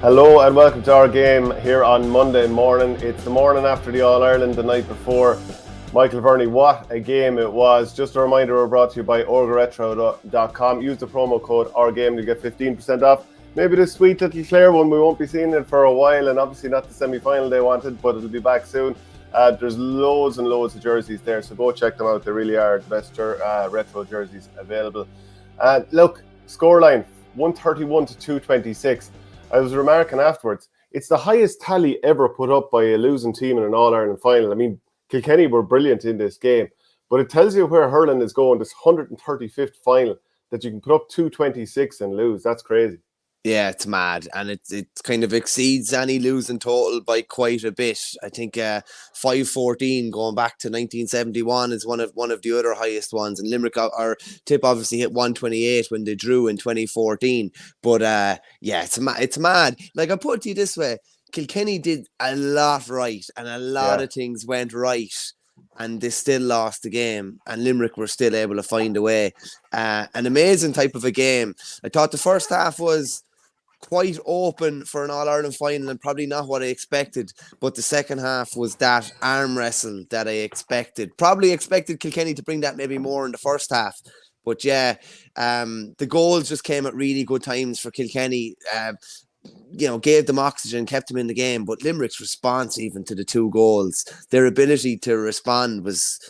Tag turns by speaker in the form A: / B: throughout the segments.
A: Hello and welcome to our game here on Monday morning. It's the morning after the All-Ireland, the night before. Michael Verney, what a game it was. Just a reminder, we're brought to you by orgaretro.com. Use the promo code OurGame to get 15% off. Maybe this sweet little Clare one, we won't be seeing it for a while, and obviously not the semi-final they wanted, but it'll be back soon. There's loads and loads of jerseys there, so go check them out. They really are the best retro jerseys available. Look, scoreline, 131 to 226. I was remarking afterwards, it's the highest tally ever put up by a losing team in an All-Ireland final. I mean, Kilkenny were brilliant in this game, but it tells you where hurling is going, this 135th final, that you can put up 226 and lose. That's crazy.
B: Yeah, it's mad, and it kind of exceeds any losing total by quite a bit. I think 514 going back to 1971 is one of the other highest ones, and Limerick or Tip obviously hit 128 when they drew in 2014. But yeah, it's mad. Like, I put it to you this way: Kilkenny did a lot right, and a lot of things went right, and they still lost the game, and Limerick were still able to find a way. An amazing type of a game. I thought the first half was quite open for an All-Ireland final and probably not what I expected, but the second half was that arm wrestle that I expected. Probably expected Kilkenny to bring that maybe more in the first half, but yeah, the goals just came at really good times for Kilkenny. Gave them oxygen, kept them in the game. But Limerick's response even to the two goals, their ability to respond was,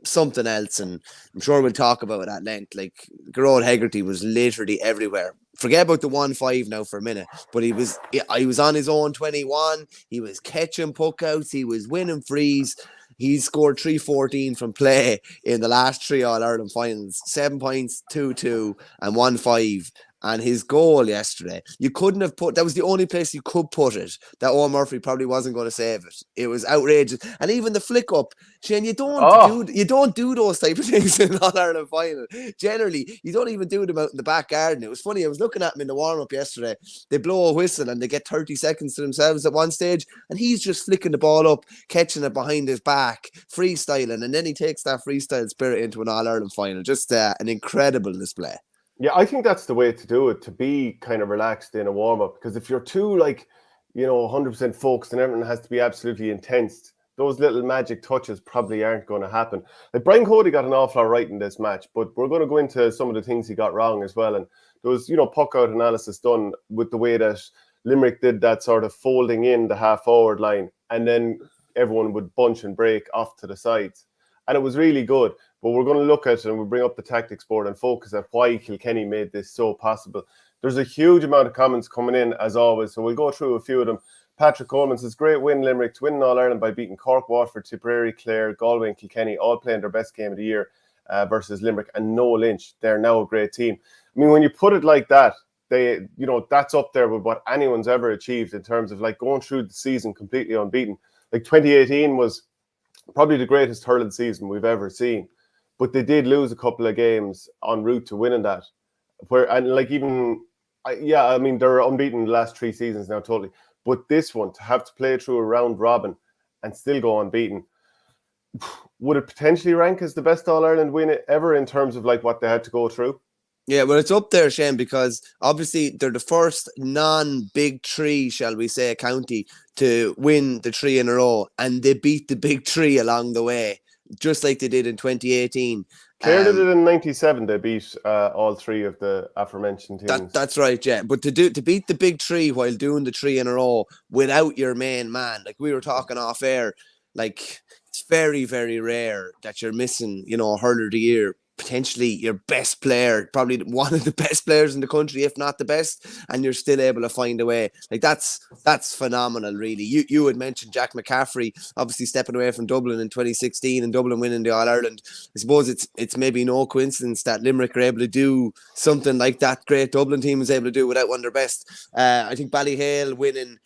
B: something else. And I'm sure we'll talk about it at length. Like, Gerard Hegarty was literally everywhere. Forget about the 1-5 now for a minute, but he was on his own 21. He was catching puckouts. He was winning frees. He's scored 3-14 from play in the last three All-Ireland finals. 7 points, 2-2, and 1-5. And his goal yesterday, you couldn't have that was the only place you could put it, that Owen Murphy probably wasn't going to save it. It was outrageous. And even the flick up, Shane, you don't do those type of things in an All-Ireland final. Generally, you don't even do them out in the back garden. It was funny, I was looking at him in the warm-up yesterday. They blow a whistle and they get 30 seconds to themselves at one stage, and he's just flicking the ball up, catching it behind his back, freestyling, and then he takes that freestyle spirit into an All-Ireland final. Just an incredible display.
A: Yeah, I think that's the way to do it, to be kind of relaxed in a warm-up, because if you're too 100% focused and everything has to be absolutely intense, those little magic touches probably aren't going to happen. Like, Brian Cody got an awful lot right in this match, but we're going to go into some of the things he got wrong as well. And there was, puck out analysis done with the way that Limerick did that sort of folding in the half-forward line, and then everyone would bunch and break off to the sides. And it was really good. But we're going to look at it, and we'll bring up the tactics board and focus at why Kilkenny made this so possible. There's a huge amount of comments coming in, as always, so we'll go through a few of them. Patrick Coleman says, great win, Limerick, to win All-Ireland by beating Cork, Waterford, Tipperary, Clare, Galway and Kilkenny, all playing their best game of the year versus Limerick, and no Lynch. They're now a great team. I mean, when you put it like that, that's up there with what anyone's ever achieved in terms of going through the season completely unbeaten. 2018 was probably the greatest hurling season we've ever seen. But they did lose a couple of games en route to winning that. They're unbeaten the last 3 seasons now, totally. But this one, to have to play through a round robin and still go unbeaten, would it potentially rank as the best All-Ireland win ever in terms of what they had to go through?
B: Yeah, well, it's up there, Shane, because obviously they're the first non-big three, shall we say, county to win the 3 in a row, and they beat the big 3 along the way, just like they did in 2018.
A: Clare did it in 97. They beat all 3 of the aforementioned teams.
B: That's right, yeah. But to beat the big 3 while doing the 3 in a row without your main man, like we were talking off air, it's very, very rare that you're missing, a hurler of the year, potentially your best player, probably one of the best players in the country, if not the best, and you're still able to find a way. That's phenomenal, really. You had mentioned Jack McCaffrey, obviously stepping away from Dublin in 2016 and Dublin winning the All-Ireland. I suppose it's maybe no coincidence that Limerick are able to do something like that great Dublin team was able to do without one of their best. I think Ballyhale winning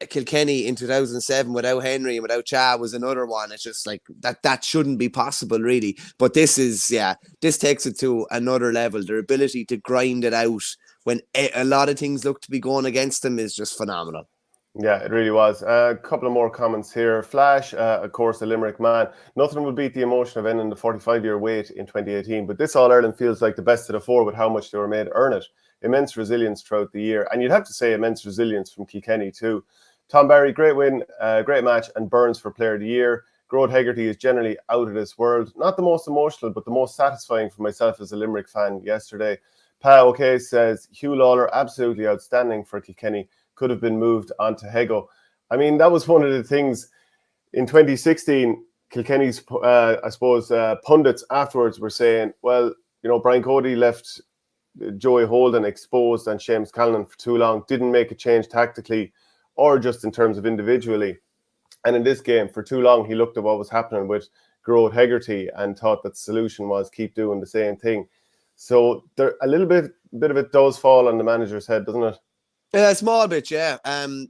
B: Kilkenny in 2007 without Henry and without Cha was another one. It's just that shouldn't be possible, really. But this takes it to another level. Their ability to grind it out when a lot of things look to be going against them is just phenomenal.
A: Yeah, it really was. A couple of more comments here. Flash, of course, a Limerick man. Nothing will beat the emotion of ending the 45-year wait in 2018, but this All-Ireland feels like the best of the four with how much they were made earn it. Immense resilience throughout the year. And you'd have to say immense resilience from Kilkenny too. Tom Barry, great win, great match, and Burns for Player of the Year. Grode Hegarty is generally out of this world. Not the most emotional, but the most satisfying for myself as a Limerick fan yesterday. Pa OK says, Hugh Lawler, absolutely outstanding for Kilkenny. Could have been moved onto Hego. I mean, that was one of the things in 2016. Kilkenny's, I suppose, pundits afterwards were saying, well, Brian Cody left Joey Holden exposed and Seamus Callan for too long, didn't make a change tactically or just in terms of individually. And in this game, for too long, he looked at what was happening with Grode Hegarty and thought that the solution was keep doing the same thing. So there, a little bit of it does fall on the manager's head, doesn't it?
B: Yeah, a small bit, yeah.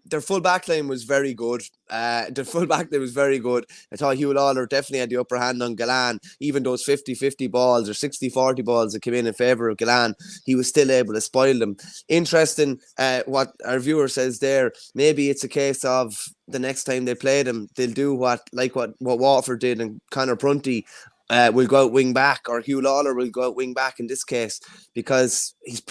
B: Their full back line was very good. I thought Hugh Lawler definitely had the upper hand on Galan. Even those 50-50 balls or 60-40 balls that came in favour of Galan, he was still able to spoil them. Interesting what our viewer says there. Maybe it's a case of the next time they play them, they'll do what Waterford did and Conor Prunty will go out wing back, or Hugh Lawler will go out wing back in this case, because he's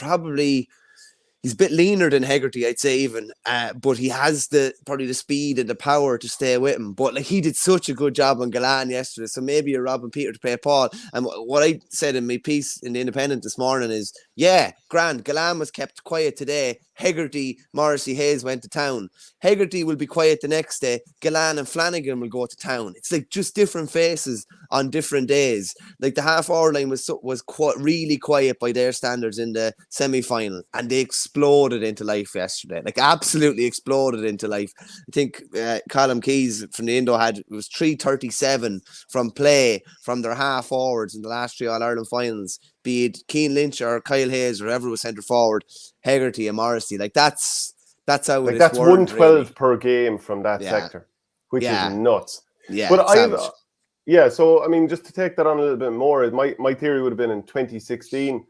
B: a bit leaner than Hegarty, I'd say, even, but he has probably the speed and the power to stay with him. But he did such a good job on Galan yesterday, so maybe you're robbing Peter to pay Paul. And what I said in my piece in the Independent this morning is, yeah, grand, Galan was kept quiet today. Hegarty, Morrissey, Hayes went to town. Hegarty will be quiet the next day. Galan and Flanagan will go to town. It's like just different faces on different days. Like the half-hour line was really quiet by their standards in the semi-final, and they exploded into life yesterday. Like absolutely exploded into life. I think Colm Keys from the Indo was 337 from play from their half forwards in the last three All-Ireland finals, be it Cian Lynch or Kyle Hayes or whoever was centre forward, Hegarty and Morrissey. Like that's out of this
A: That's
B: world,
A: 112
B: really.
A: per game from that sector, which is nuts.
B: Yeah,
A: But
B: savage.
A: So I mean, just to take that on a little bit more, my theory would have been in 2016,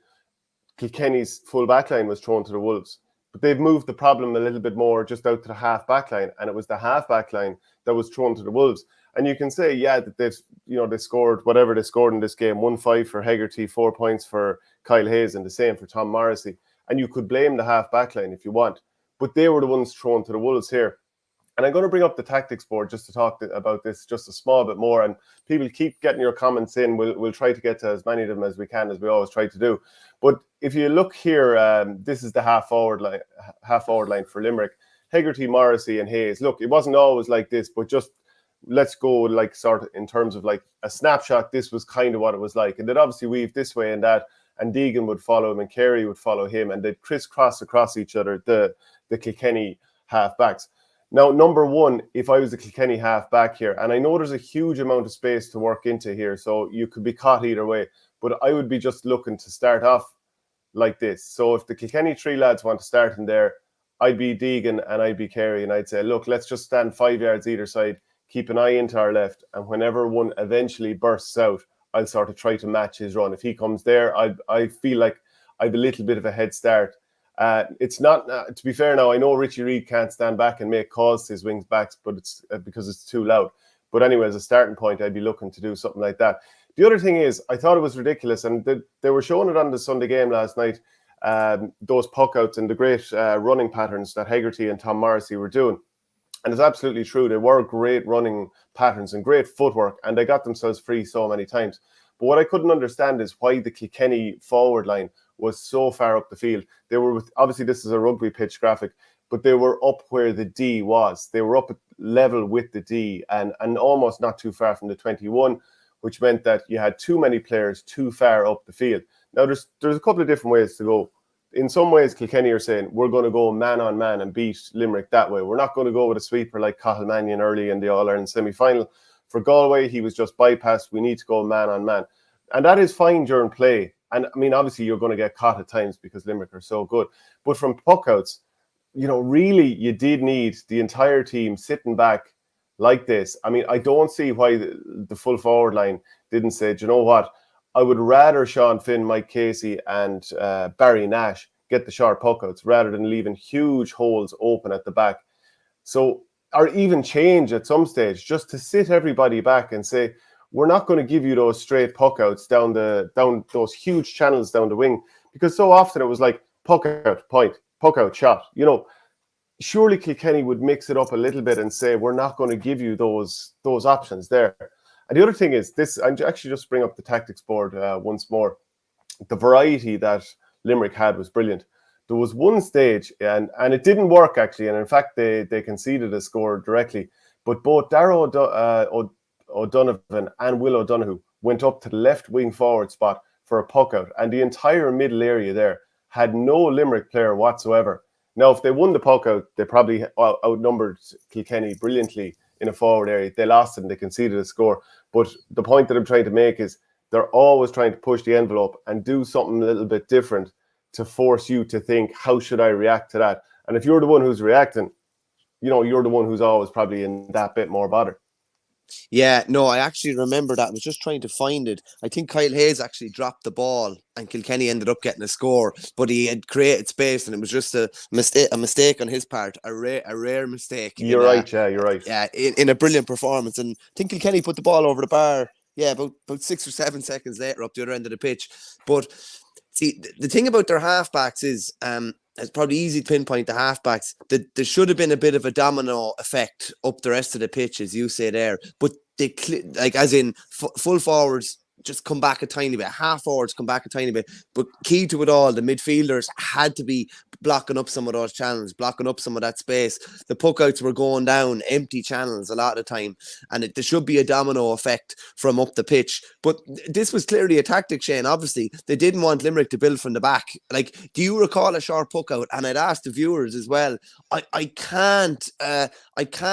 A: Kilkenny's full back line was thrown to the Wolves. But they've moved the problem a little bit more just out to the half back line, and it was the half back line that was thrown to the Wolves. And you can say, that they scored whatever they scored in this game, 1-5 for Hegarty, 4 points for Kyle Hayes, and the same for Tom Morrissey. And you could blame the half back line if you want, but they were the ones thrown to the Wolves here. And I'm going to bring up the tactics board just to talk about this just a small bit more. And people keep getting your comments in. We'll try to get to as many of them as we can, as we always try to do. But if you look here, this is the half forward line for Limerick. Hegarty, Morrissey, and Hayes. Look, it wasn't always like this, but just let's go like sort of in terms of like a snapshot. This was kind of what it was like, and they'd obviously weave this way and that. And Deegan would follow him, and Carey would follow him, and they'd crisscross across each other. The Kilkenny half-backs. Now, number one, if I was a Kilkenny half-back here, and I know there's a huge amount of space to work into here, so you could be caught either way, but I would be just looking to start off like this. So if the Kilkenny three lads want to start in there, I'd be Deegan and I'd be Carey, and I'd say, look, let's just stand 5 yards either side, keep an eye into our left, and whenever one eventually bursts out, I'll sort of try to match his run. If he comes there, I feel like I've a little bit of a head start. It's not, to be fair now, I know Richie Reid can't stand back and make calls to his wings backs, but it's because it's too loud. But anyway, as a starting point, I'd be looking to do something like that. The other thing is, I thought it was ridiculous, and they were showing it on the Sunday game last night, those puck outs and the great running patterns that Hegarty and Tom Morrissey were doing. And it's absolutely true. They were great running patterns and great footwork, and they got themselves free so many times. But what I couldn't understand is why the Kilkenny forward line was so far up the field. They were obviously this is a rugby pitch graphic, but they were up where the D was. They were up at level with the D and almost not too far from the 21, which meant that you had too many players too far up the field. Now, there's a couple of different ways to go. In some ways, Kilkenny are saying, we're going to go man-on-man and beat Limerick that way. We're not going to go with a sweeper like Cathal Mannion early in the All-Ireland semi-final. For Galway, he was just bypassed. We need to go man-on-man. And that is fine during play. And, I mean, obviously, you're going to get caught at times because Limerick are so good. But from puckouts, really, you did need the entire team sitting back like this. I mean, I don't see why the full forward line didn't say, do you know what? I would rather Sean Finn, Mike Casey, and Barry Nash get the sharp puckouts rather than leaving huge holes open at the back. So, or even change at some stage, just to sit everybody back and say, we're not going to give you those straight puck outs down those huge channels down the wing, because so often it was like puck out, point, puck out, shot. You know, surely Kilkenny would mix it up a little bit and say, we're not going to give you those options there. And the other thing is this, I'm actually just bring up the tactics board once more. The variety that Limerick had was brilliant. There was one stage, and it didn't work actually, and in fact they conceded a score directly. But both Darragh O'Donovan and Will O'Donoghue went up to the left wing forward spot for a puck out, and the entire middle area there had no Limerick player whatsoever. Now, if they won the puck out, they probably outnumbered Kilkenny brilliantly in a forward area. They lost it and they conceded a score. But the point that I'm trying to make is they're always trying to push the envelope and do something a little bit different to force you to think, how should I react to that? And if you're the one who's reacting, you know, you're the one who's always probably in that bit more bother.
B: Yeah, no, I actually remember that. I was just trying to find it. I think Kyle Hayes actually dropped the ball and Kilkenny ended up getting a score, but he had created space and it was just a mistake on his part, a rare mistake.
A: You're right.
B: Yeah, in a brilliant performance. And I think Kilkenny put the ball over the bar, about 6 or 7 seconds later up the other end of the pitch. But see, the thing about their halfbacks is, it's probably easy to pinpoint the halfbacks. There should have been a bit of a domino effect up the rest of the pitch, as you say there. But they, like, as in full forwards, just come back a tiny bit. Half forwards come back a tiny bit. But key to it all, the midfielders had to be blocking up some of those channels, blocking up some of that space. The puck outs were going down empty channels a lot of the time. And there should be a domino effect from up the pitch. But this was clearly a tactic, Shane. Obviously, they didn't want Limerick to build from the back. Like, do you recall a short puck out? And I'd ask the viewers as well. I can't,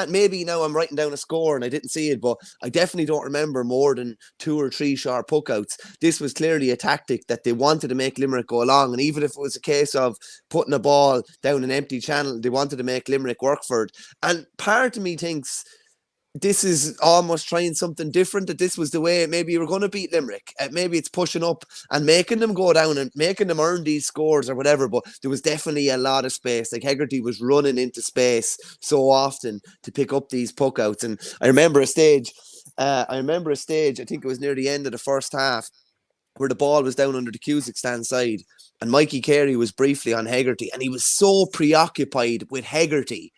B: maybe now I'm writing down a score and I didn't see it, but I definitely don't remember more than 2 or 3 short puck outs. This was clearly a tactic that they wanted to make Limerick go along. And even if it was a case of putting a ball down an empty channel, they wanted to make Limerick work for it. And part of me thinks this is almost trying something different, that this was the way maybe you were going to beat Limerick. Maybe it's pushing up and making them go down and making them earn these scores or whatever, but there was definitely a lot of space. Like, Hegarty was running into space so often to pick up these puck outs. And I remember a stage, I think it was near the end of the first half, where the ball was down under the Cusack stand side and Mikey Carey was briefly on Hegarty, and he was so preoccupied with Hegarty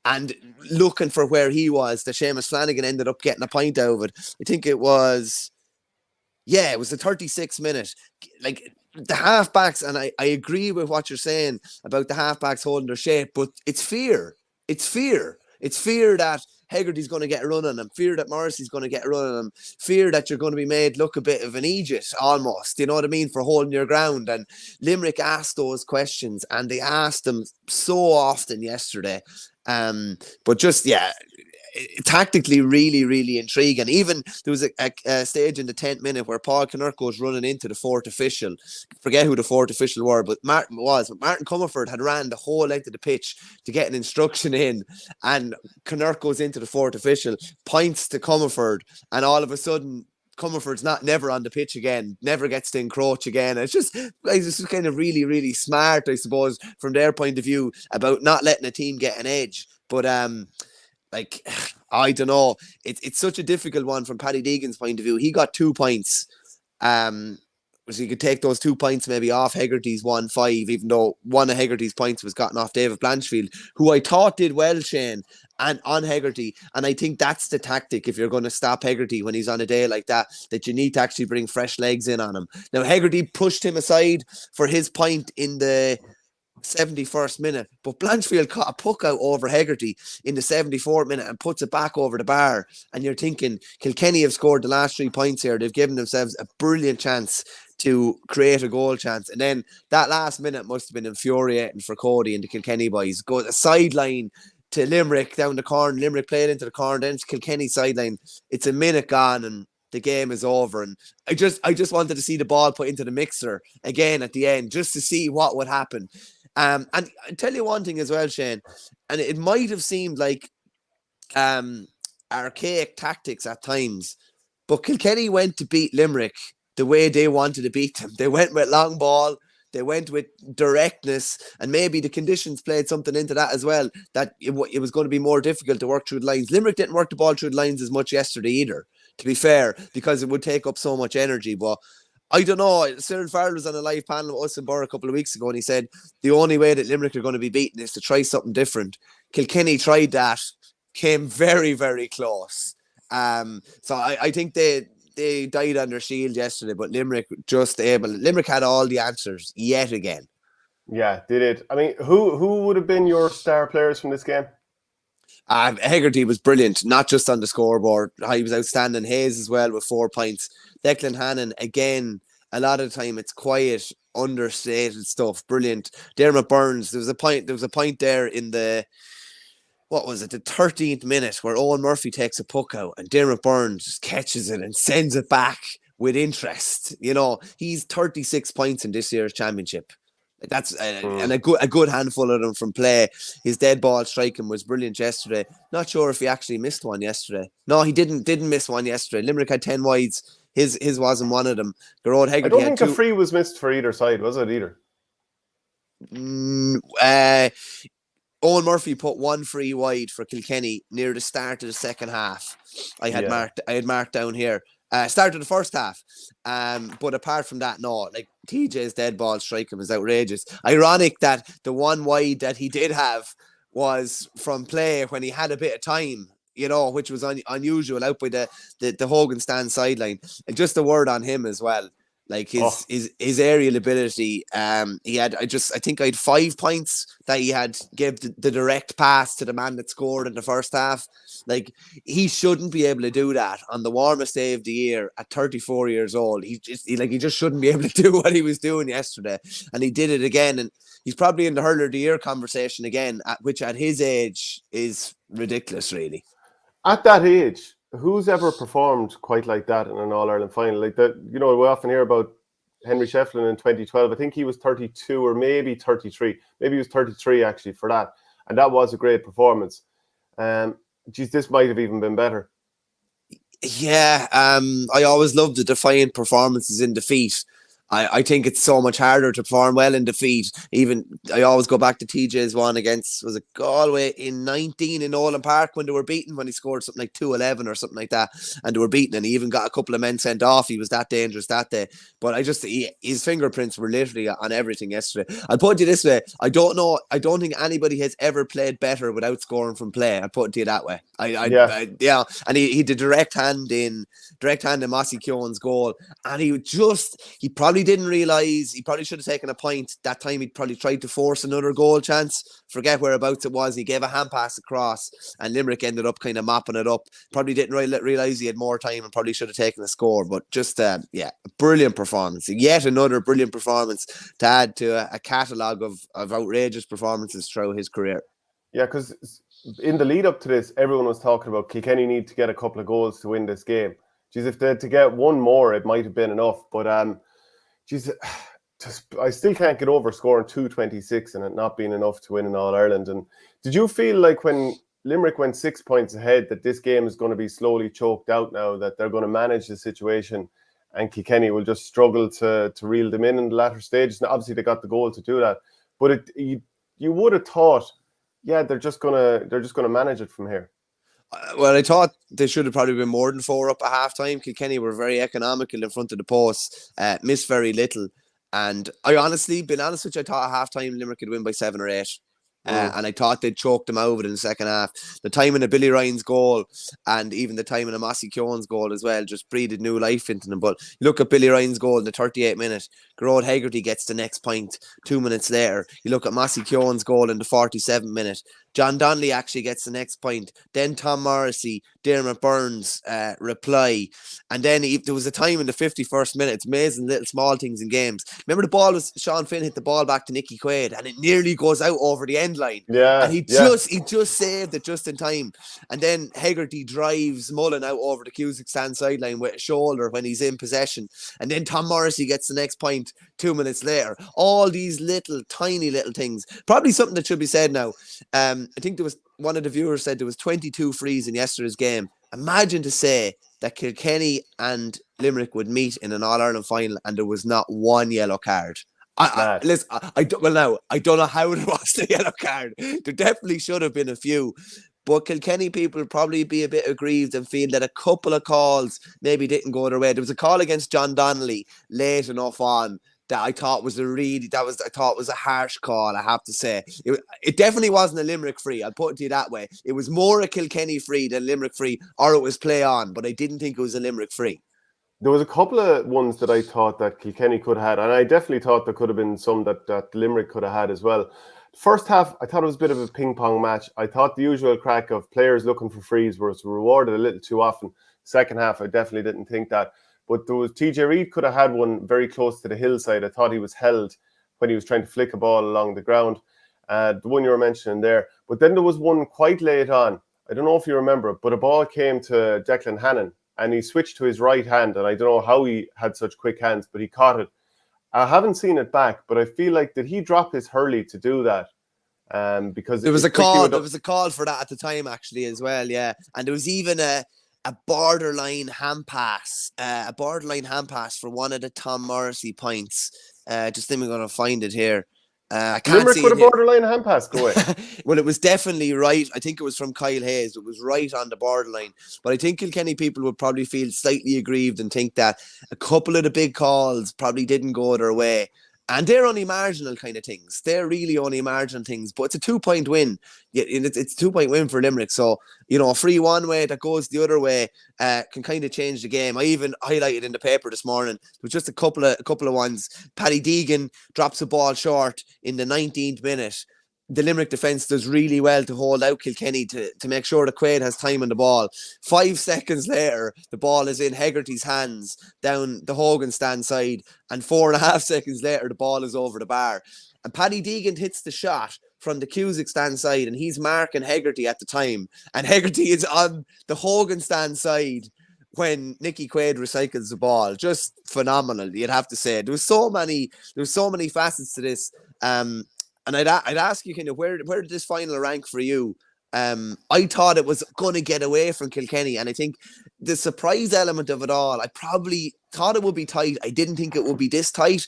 B: and looking for where he was that Seamus Flanagan ended up getting a point out of it. I think it was the 36th minute. Like, the halfbacks, and I agree with what you're saying about the halfbacks holding their shape, but it's fear. It's fear that Hegarty's going to get a run on him, fear that Morrissey's going to get a run on him, fear that you're going to be made look a bit of an idiot almost, you know what I mean, for holding your ground. And Limerick asked those questions, and they asked them so often yesterday. But just, tactically really, really intriguing. Even there was a stage in the 10th minute where Paul Canerco was running into the fourth official. Forget who the fourth official were, but Martin Comerford had ran the whole length of the pitch to get an instruction in, and Canerco's into the fourth official, points to Comerford, and all of a sudden Comerford's never on the pitch again, never gets to encroach again. It's just kind of really, really smart, I suppose, from their point of view, about not letting a team get an edge. But like, I don't know. It's such a difficult one from Paddy Deegan's point of view. He got 2 points. So you could take those 2 points maybe off Hegarty's 1-5, even though one of Hegarty's points was gotten off David Blanchfield, who I thought did well, Shane, and on Hegarty. And I think that's the tactic if you're going to stop Hegarty when he's on a day like that you need to actually bring fresh legs in on him. Now, Hegarty pushed him aside for his point in the 71st minute, but Blanchfield caught a puck out over Hegarty in the 74th minute and puts it back over the bar. And you're thinking, Kilkenny have scored the last 3 points here. They've given themselves a brilliant chance to create a goal chance. And then that last minute must have been infuriating for Cody and the Kilkenny boys. Go a sideline to Limerick down the corner. Limerick played into the corner, then it's Kilkenny sideline. It's a minute gone and the game is over. And I just wanted to see the ball put into the mixer again at the end, just to see what would happen. And I tell you one thing as well, Shane, and it might have seemed like archaic tactics at times, but Kilkenny went to beat Limerick the way they wanted to beat them. They went with long ball. They went with directness, and maybe the conditions played something into that as well, that it was going to be more difficult to work through the lines. Limerick didn't work the ball through the lines as much yesterday either, to be fair, because it would take up so much energy. But I don't know. Cyril Farrell was on a live panel with us in Burr a couple of weeks ago, and he said the only way that Limerick are going to be beaten is to try something different. Kilkenny tried that, came very, very close. So I think they died under shield yesterday, but Limerick Limerick had all the answers yet again.
A: Yeah, did it. I mean, who would have been your star players from this game?
B: Hegarty was brilliant, not just on the scoreboard. He was outstanding. Hayes as well with 4 points. Declan Hannon, again, a lot of the time it's quiet, understated stuff. Brilliant. Dermot Burns, there was a point there in the, what was it, the 13th minute, where Owen Murphy takes a puck out and Dermot Burns just catches it and sends it back with interest. You know, he's 36 points in this year's championship. That's and a good handful of them from play. His dead ball striking was brilliant yesterday. Not sure if he actually missed one yesterday. No, he didn't miss one yesterday. Limerick had 10 wides. His wasn't one of them. Garrod Hegarty,
A: I don't think a free was missed for either side, was it either?
B: Owen Murphy put 1 free wide for Kilkenny near the start of the second half. I had marked down here. Start of the first half. But apart from that, no, like TJ's dead ball striking was outrageous. Ironic that the 1 wide that he did have was from play when he had a bit of time, you know, which was unusual out by the Hogan stand sideline. And just a word on him as well. Like his aerial ability, I think I had 5 points that he had gave the direct pass to the man that scored in the first half. Like, he shouldn't be able to do that on the warmest day of the year at 34 years old. He just shouldn't be able to do what he was doing yesterday, and he did it again. And he's probably in the Hurler of the Year conversation again, which at his age is ridiculous, really.
A: At that age, who's ever performed quite like that in an All-Ireland final? Like that, you know, we often hear about Henry Shefflin in 2012. I think he was 32 or maybe 33. Maybe he was 33 actually for that. And that was a great performance. This might have even been better.
B: Yeah, I always loved the defiant performances in defeat. I think it's so much harder to perform well in defeat. Even I always go back to TJ's one against, was it Galway in 19 in Nolan Park when they were beaten, when he scored something like 2-11 or something like that, and they were beaten, and he even got a couple of men sent off. He was that dangerous that day. But his fingerprints were literally on everything yesterday. I'll put it to you this way: I don't think anybody has ever played better without scoring from play. I'll put it to you that way. And he did direct hand in Mossy Keown's goal, and he probably didn't realise, he probably should have taken a point that time. He'd probably tried to force another goal chance, forget whereabouts it was. He gave a hand pass across, and Limerick ended up kind of mopping it up. Probably didn't realise he had more time and probably should have taken a score. But just a brilliant performance, yet another brilliant performance to add to a catalogue of outrageous performances throughout his career. Yeah,
A: because in the lead up to this, everyone was talking about Kilkenny need to get a couple of goals to win this game. Geez, if they had to get one more, it might have been enough. But I still can't get over scoring 226 and it not being enough to win in All-Ireland. And did you feel like when Limerick went 6 points ahead that this game is going to be slowly choked out now, that they're going to manage the situation and Kilkenny will just struggle to reel them in the latter stages? Now, obviously, they got the goal to do that. But you would have thought, they're just gonna manage it from here.
B: Well, I thought they should have probably been more than 4 up at half-time. Kilkenny were very economical in front of the post, missed very little. And been honest with you, I thought at half-time Limerick could win by 7 or 8. And I thought they'd choke them out in the second half. The timing of Billy Ryan's goal and even the timing of Mossy Keown's goal as well just breathed new life into them. But look at Billy Ryan's goal in the 38th minute. Garrod Hegarty gets the next point 2 minutes later. You look at Mossy Keown's goal in the 47th minute. John Donnelly actually gets the next point. Then Tom Morrissey, Dermot Burns reply. And then there was a time in the 51st minute. It's amazing little small things in games. Remember Sean Finn hit the ball back to Nicky Quaid and it nearly goes out over the end line.
A: Yeah.
B: And he just saved it just in time. And then Hegarty drives Mullen out over the Cusack stand sideline with a shoulder when he's in possession. And then Tom Morrissey gets the next point 2 minutes later. All these tiny little things. Probably something that should be said now. I think there was one of the viewers said there was 22 frees in yesterday's game. Imagine to say that Kilkenny and Limerick would meet in an All-Ireland final and there was not one yellow card.
A: Mad.
B: Listen, I don't. Well, now I don't know how there was the yellow card. There definitely should have been a few, but Kilkenny people probably be a bit aggrieved and feel that a couple of calls maybe didn't go their way. There was a call against John Donnelly late enough on that I thought was a harsh call. I have to say, it definitely wasn't a Limerick free. I'll put it to you that way. It was more a Kilkenny free than Limerick free, or it was play on. But I didn't think it was a Limerick free.
A: There was a couple of ones that I thought that Kilkenny could have had, and I definitely thought there could have been some that Limerick could have had as well. First half, I thought it was a bit of a ping-pong match. I thought the usual crack of players looking for frees was rewarded a little too often. Second half, I definitely didn't think that. But there was TJ Reid could have had one very close to the hillside. I thought he was held when he was trying to flick a ball along the ground. The one you were mentioning there. But then there was one quite late on. I don't know if you remember it, but a ball came to Declan Hannon, and he switched to his right hand, and I don't know how he had such quick hands, but he caught it. I haven't seen it back, but I feel like, did he drop his hurley to do that? Because
B: there was a call. There was a call for that at the time, actually, as well. Yeah, and there was even a borderline hand pass, for one of the Tom Morrissey points. Just think we're going to find it here. I can't
A: Limerick
B: see
A: with
B: it
A: a borderline hand pass go away.
B: Well, it was definitely right. I think it was from Kyle Hayes. It was right on the borderline. But I think Kilkenny people would probably feel slightly aggrieved and think that a couple of the big calls probably didn't go their way. And they're only marginal kind of things. They're really only marginal things. But it's a 2-point win. It's a 2-point win for Limerick. So, a free one way that goes the other way can kind of change the game. I even highlighted in the paper this morning. There was just a couple of ones. Paddy Deegan drops a ball short in the 19th minute. The Limerick defence does really well to hold out Kilkenny to make sure that Quaid has time on the ball. 5 seconds later, the ball is in Hegarty's hands down the Hogan stand side, and 4.5 seconds later, the ball is over the bar. And Paddy Deegan hits the shot from the Cusick stand side, and he's marking Hegarty at the time. And Hegarty is on the Hogan stand side when Nicky Quaid recycles the ball. Just phenomenal, you'd have to say. There was so many facets to this. And I'd ask you kind of where did this final rank for you? I thought it was going to get away from Kilkenny, and I think the surprise element of it all, I probably thought it would be tight. I didn't think it would be this tight.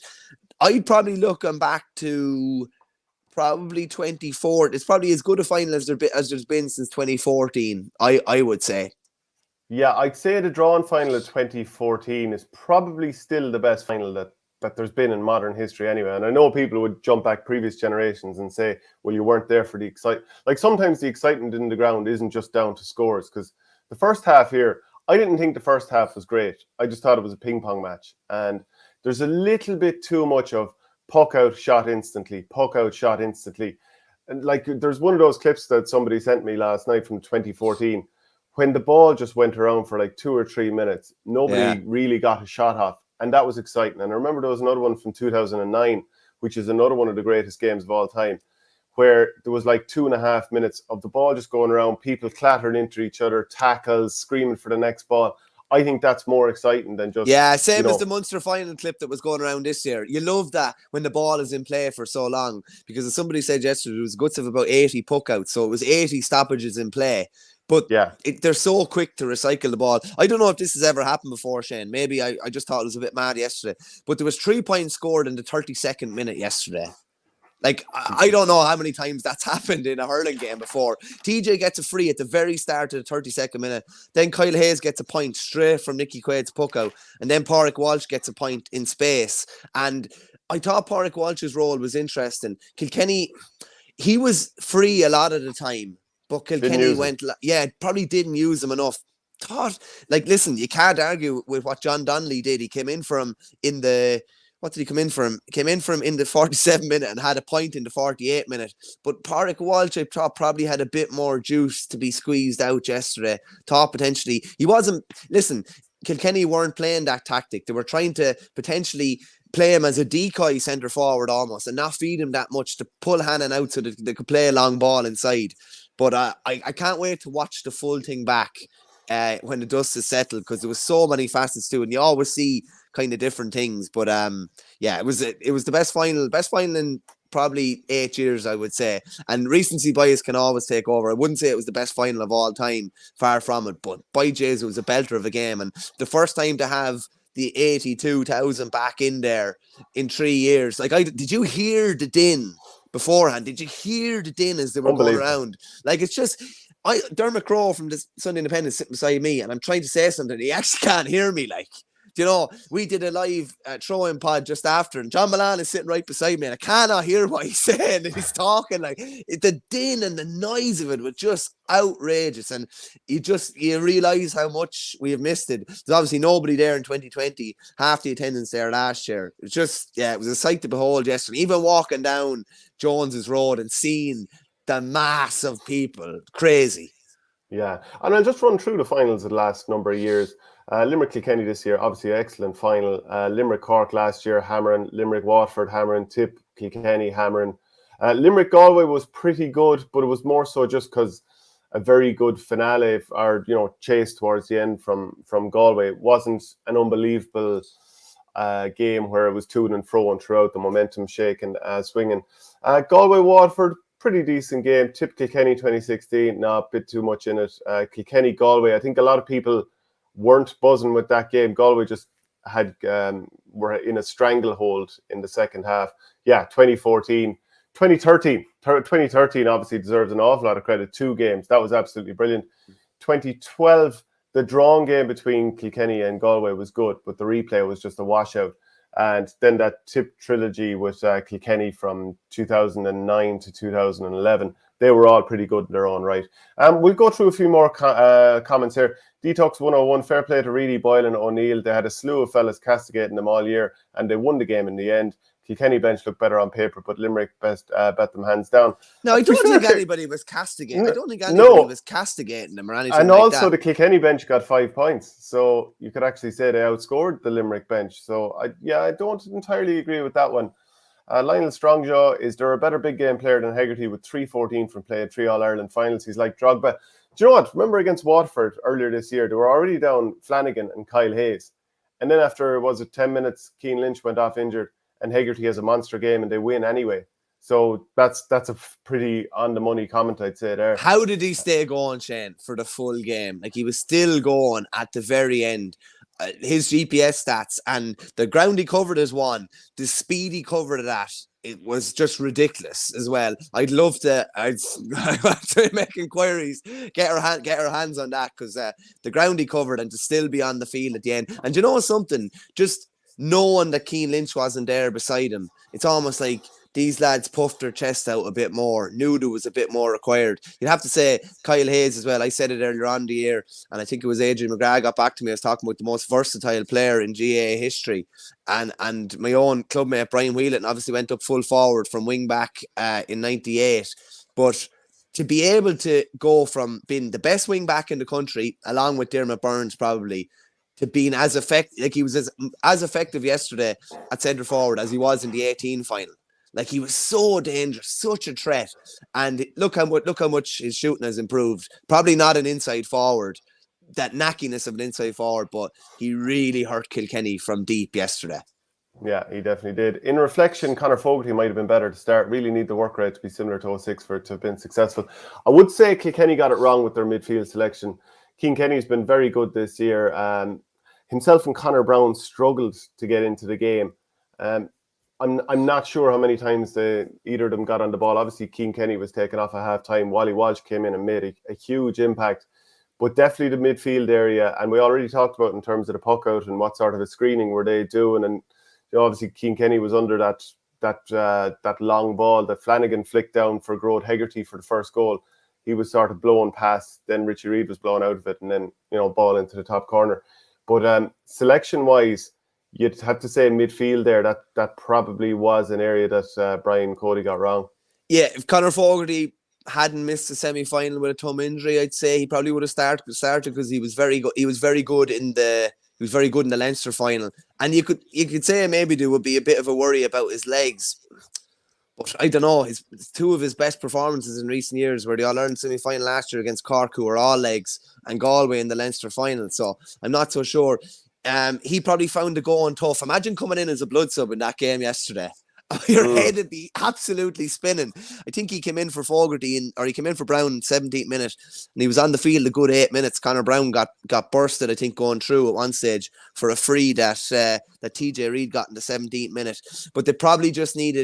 B: I'd probably looking back to probably 24. It's probably as good a final as there's been since 2014. I would say.
A: Yeah, I'd say the drawn final of 2014 is probably still the best final that there's been in modern history anyway. And I know people would jump back previous generations and say, well, you weren't there for the excitement. Like, sometimes the excitement in the ground isn't just down to scores, because the first half here, I didn't think the first half was great. I just thought it was a ping pong match. And there's a little bit too much of puck out, shot instantly, puck out, shot instantly. And like, there's one of those clips that somebody sent me last night from 2014, when the ball just went around for like 2 or 3 minutes. Nobody really got a shot off. And that was exciting. And I remember there was another one from 2009, which is another one of the greatest games of all time, where there was like 2.5 minutes of the ball just going around, people clattering into each other, tackles, screaming for the next ball. I think that's more exciting than just...
B: Yeah, same as the Munster final clip that was going around this year. You love that when the ball is in play for so long, because as somebody said yesterday, there was guts of about 80 puck outs. So it was 80 stoppages in play. But they're so quick to recycle the ball. I don't know if this has ever happened before, Shane. Maybe I just thought it was a bit mad yesterday. But there was 3 points scored in the 32nd minute yesterday. Like, I don't know how many times that's happened in a hurling game before. TJ gets a free at the very start of the 32nd minute. Then Kyle Hayes gets a point straight from Nicky Quaid's puck out. And then Pádraig Walsh gets a point in space. And I thought Pádraig Walsh's role was interesting. Kilkenny, he was free a lot of the time. But Kilkenny probably didn't use him enough. Listen, you can't argue with what John Donnelly did. He came in for him in the... What did he come in for him? He came in for him in the 47th minute and had a point in the 48th minute. But Pádraig Walsh, I thought, probably had a bit more juice to be squeezed out yesterday. Thought potentially... He wasn't... Listen, Kilkenny weren't playing that tactic. They were trying to potentially play him as a decoy centre forward almost and not feed him that much to pull Hannon out so that they could play a long ball inside. But I can't wait to watch the full thing back when the dust is settled, because there was so many facets to it, and you always see kind of different things. But it was the best final in probably 8 years, I would say. And recency bias can always take over. I wouldn't say it was the best final of all time, far from it. But by Jays, it was a belter of a game, and the first time to have the 82,000 back in there in 3 years. Like, did you hear the din beforehand? Did you hear the din as they were going around? Like, it's just, Dermot Crowe from the Sunday Independent sitting beside me, and I'm trying to say something. He actually can't hear me. Like, you know, we did a live throw-in pod just after, and John Milan is sitting right beside me, and I cannot hear what he's saying. And he's talking like the din and the noise of it was just outrageous, and you realise how much we have missed it. There's obviously nobody there in 2020, half the attendance there last year. It was just, it was a sight to behold yesterday. Even walking down Jones's Road and seeing the mass of people, crazy.
A: Yeah, and I'll just run through the finals of the last number of years. Limerick Kilkenny this year, obviously excellent final. Limerick Cork last year, hammering. Limerick Waterford, hammering. Tip Kilkenny, hammering. Limerick Galway was pretty good, but it was more so just because a very good finale, or chase towards the end from Galway. It wasn't an unbelievable game where it was to and fro and throughout, the momentum shaking, swinging. Galway Waterford, pretty decent game. Tip Kilkenny 2016, a bit too much in it. Kilkenny Galway, I think a lot of people weren't buzzing with that game. Galway just were in a stranglehold in the second half. Yeah, 2013 obviously deserves an awful lot of credit. 2 games, that was absolutely brilliant. 2012, the drawn game between Kilkenny and Galway was good, but the replay was just a washout. And then that Tip trilogy with Kilkenny from 2009 to 2011, they were all pretty good in their own right. We'll go through a few more comments here. Detox 101, fair play to Reedy, Boyle and O'Neill. They had a slew of fellas castigating them all year, and they won the game in the end. Kilkenny bench looked better on paper, but Limerick bet them hands down.
B: No, I don't think anybody was castigating. I don't think anybody was castigating them or anything
A: and
B: like
A: also
B: that.
A: The Kilkenny bench got 5 points, so you could actually say they outscored the Limerick bench. So I don't entirely agree with that one. Lionel Strongjaw, is there a better big game player than Hegarty with 3-14 from play at 3 All-Ireland finals? He's like Drogba. Do you know what? Remember against Waterford earlier this year, they were already down Flanagan and Kyle Hayes. And then after, 10 minutes, Cian Lynch went off injured and Hegarty has a monster game and they win anyway. So that's a pretty on-the-money comment, I'd say there.
B: How did he stay going, Shane, for the full game? Like, he was still going at the very end. His GPS stats and the ground he covered is one. The speed he covered it at, it was just ridiculous as well. I'd have to make inquiries, get our hands on that, because the ground he covered and to still be on the field at the end. And you know something? Just knowing that Cian Lynch wasn't there beside him, it's almost like these lads puffed their chest out a bit more, knew there was a bit more required. You'd have to say Kyle Hayes as well. I said it earlier on the year, and I think it was Adrian McGrath got back to me. I was talking about the most versatile player in GAA history. And my own clubmate, Brian Whelan, obviously went up full forward from wing back in 98. But to be able to go from being the best wing back in the country, along with Dermot Burns probably, to being as effective, like he was as effective yesterday at centre forward as he was in the 18 final. Like, he was so dangerous, such a threat. And look how much his shooting has improved. Probably not an inside forward, that knackiness of an inside forward, but he really hurt Kilkenny from deep yesterday.
A: Yeah, he definitely did. In reflection, Conor Fogarty might have been better to start. Really need the work rate to be similar to 06 for it to have been successful. I would say Kilkenny got it wrong with their midfield selection. Cian Kenny's been very good this year. Himself and Conor Brown struggled to get into the game. I'm not sure how many times either of them got on the ball. Obviously, Cian Kenny was taken off at half-time. Wally Walsh came in and made a huge impact. But definitely the midfield area, and we already talked about in terms of the puck out and what sort of a screening were they doing. And obviously, Cian Kenny was under that long ball that Flanagan flicked down for Grode Hegarty for the first goal. He was sort of blown past, then Richie Reid was blown out of it, and then ball into the top corner. But selection-wise, you'd have to say midfield there, that probably was an area that Brian Cody got wrong. Yeah,
B: if Conor Fogarty hadn't missed the semi-final with a thumb injury, I'd say he probably would have started because he was very good. He was very good in the Leinster final, and you could say maybe there would be a bit of a worry about his legs. But I don't know. It's 2 of his best performances in recent years were the All-Ireland semi-final last year against Cork, who were all legs, and Galway in the Leinster final. So I'm not so sure. He probably found the going tough. Imagine coming in as a blood sub in that game yesterday your head would be absolutely spinning. I think he came in for Fogarty or he came in for Brown 17th minute, and he was on the field a good 8 minutes. Conor Brown got bursted, I think, going through at one stage for a free that TJ Reid got in the 17th minute. But they probably need,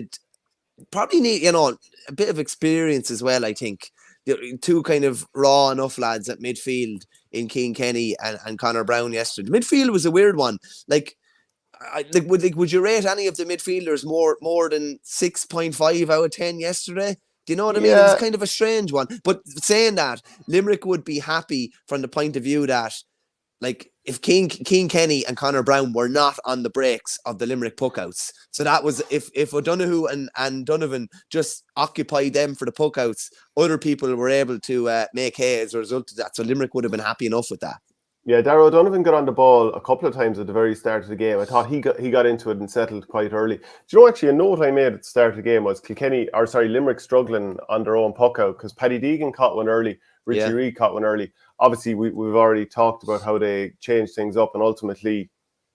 B: a bit of experience as well, I think. Two kind of raw enough lads at midfield in Kilkenny and Conor Brown yesterday. The midfield was a weird one. Would you rate any of the midfielders more than 6.5 out of 10 yesterday? Do you know what I mean? It was kind of a strange one. But saying that, Limerick would be happy from the point of view that, like, if Kilkenny and Conor Brown were not on the breaks of the Limerick puckouts. So that was, if O'Donoghue and Donovan just occupied them for the puckouts, other people were able to make hay as a result of that. So Limerick would have been happy enough with that.
A: Yeah, Darragh O'Donovan got on the ball a couple of times at the very start of the game. I thought he got into it and settled quite early. Do you know, actually, a note I made at the start of the game was Limerick struggling on their own puck out, because Paddy Deegan caught one early, Richie Reid caught one early. Obviously, we've already talked about how they changed things up and ultimately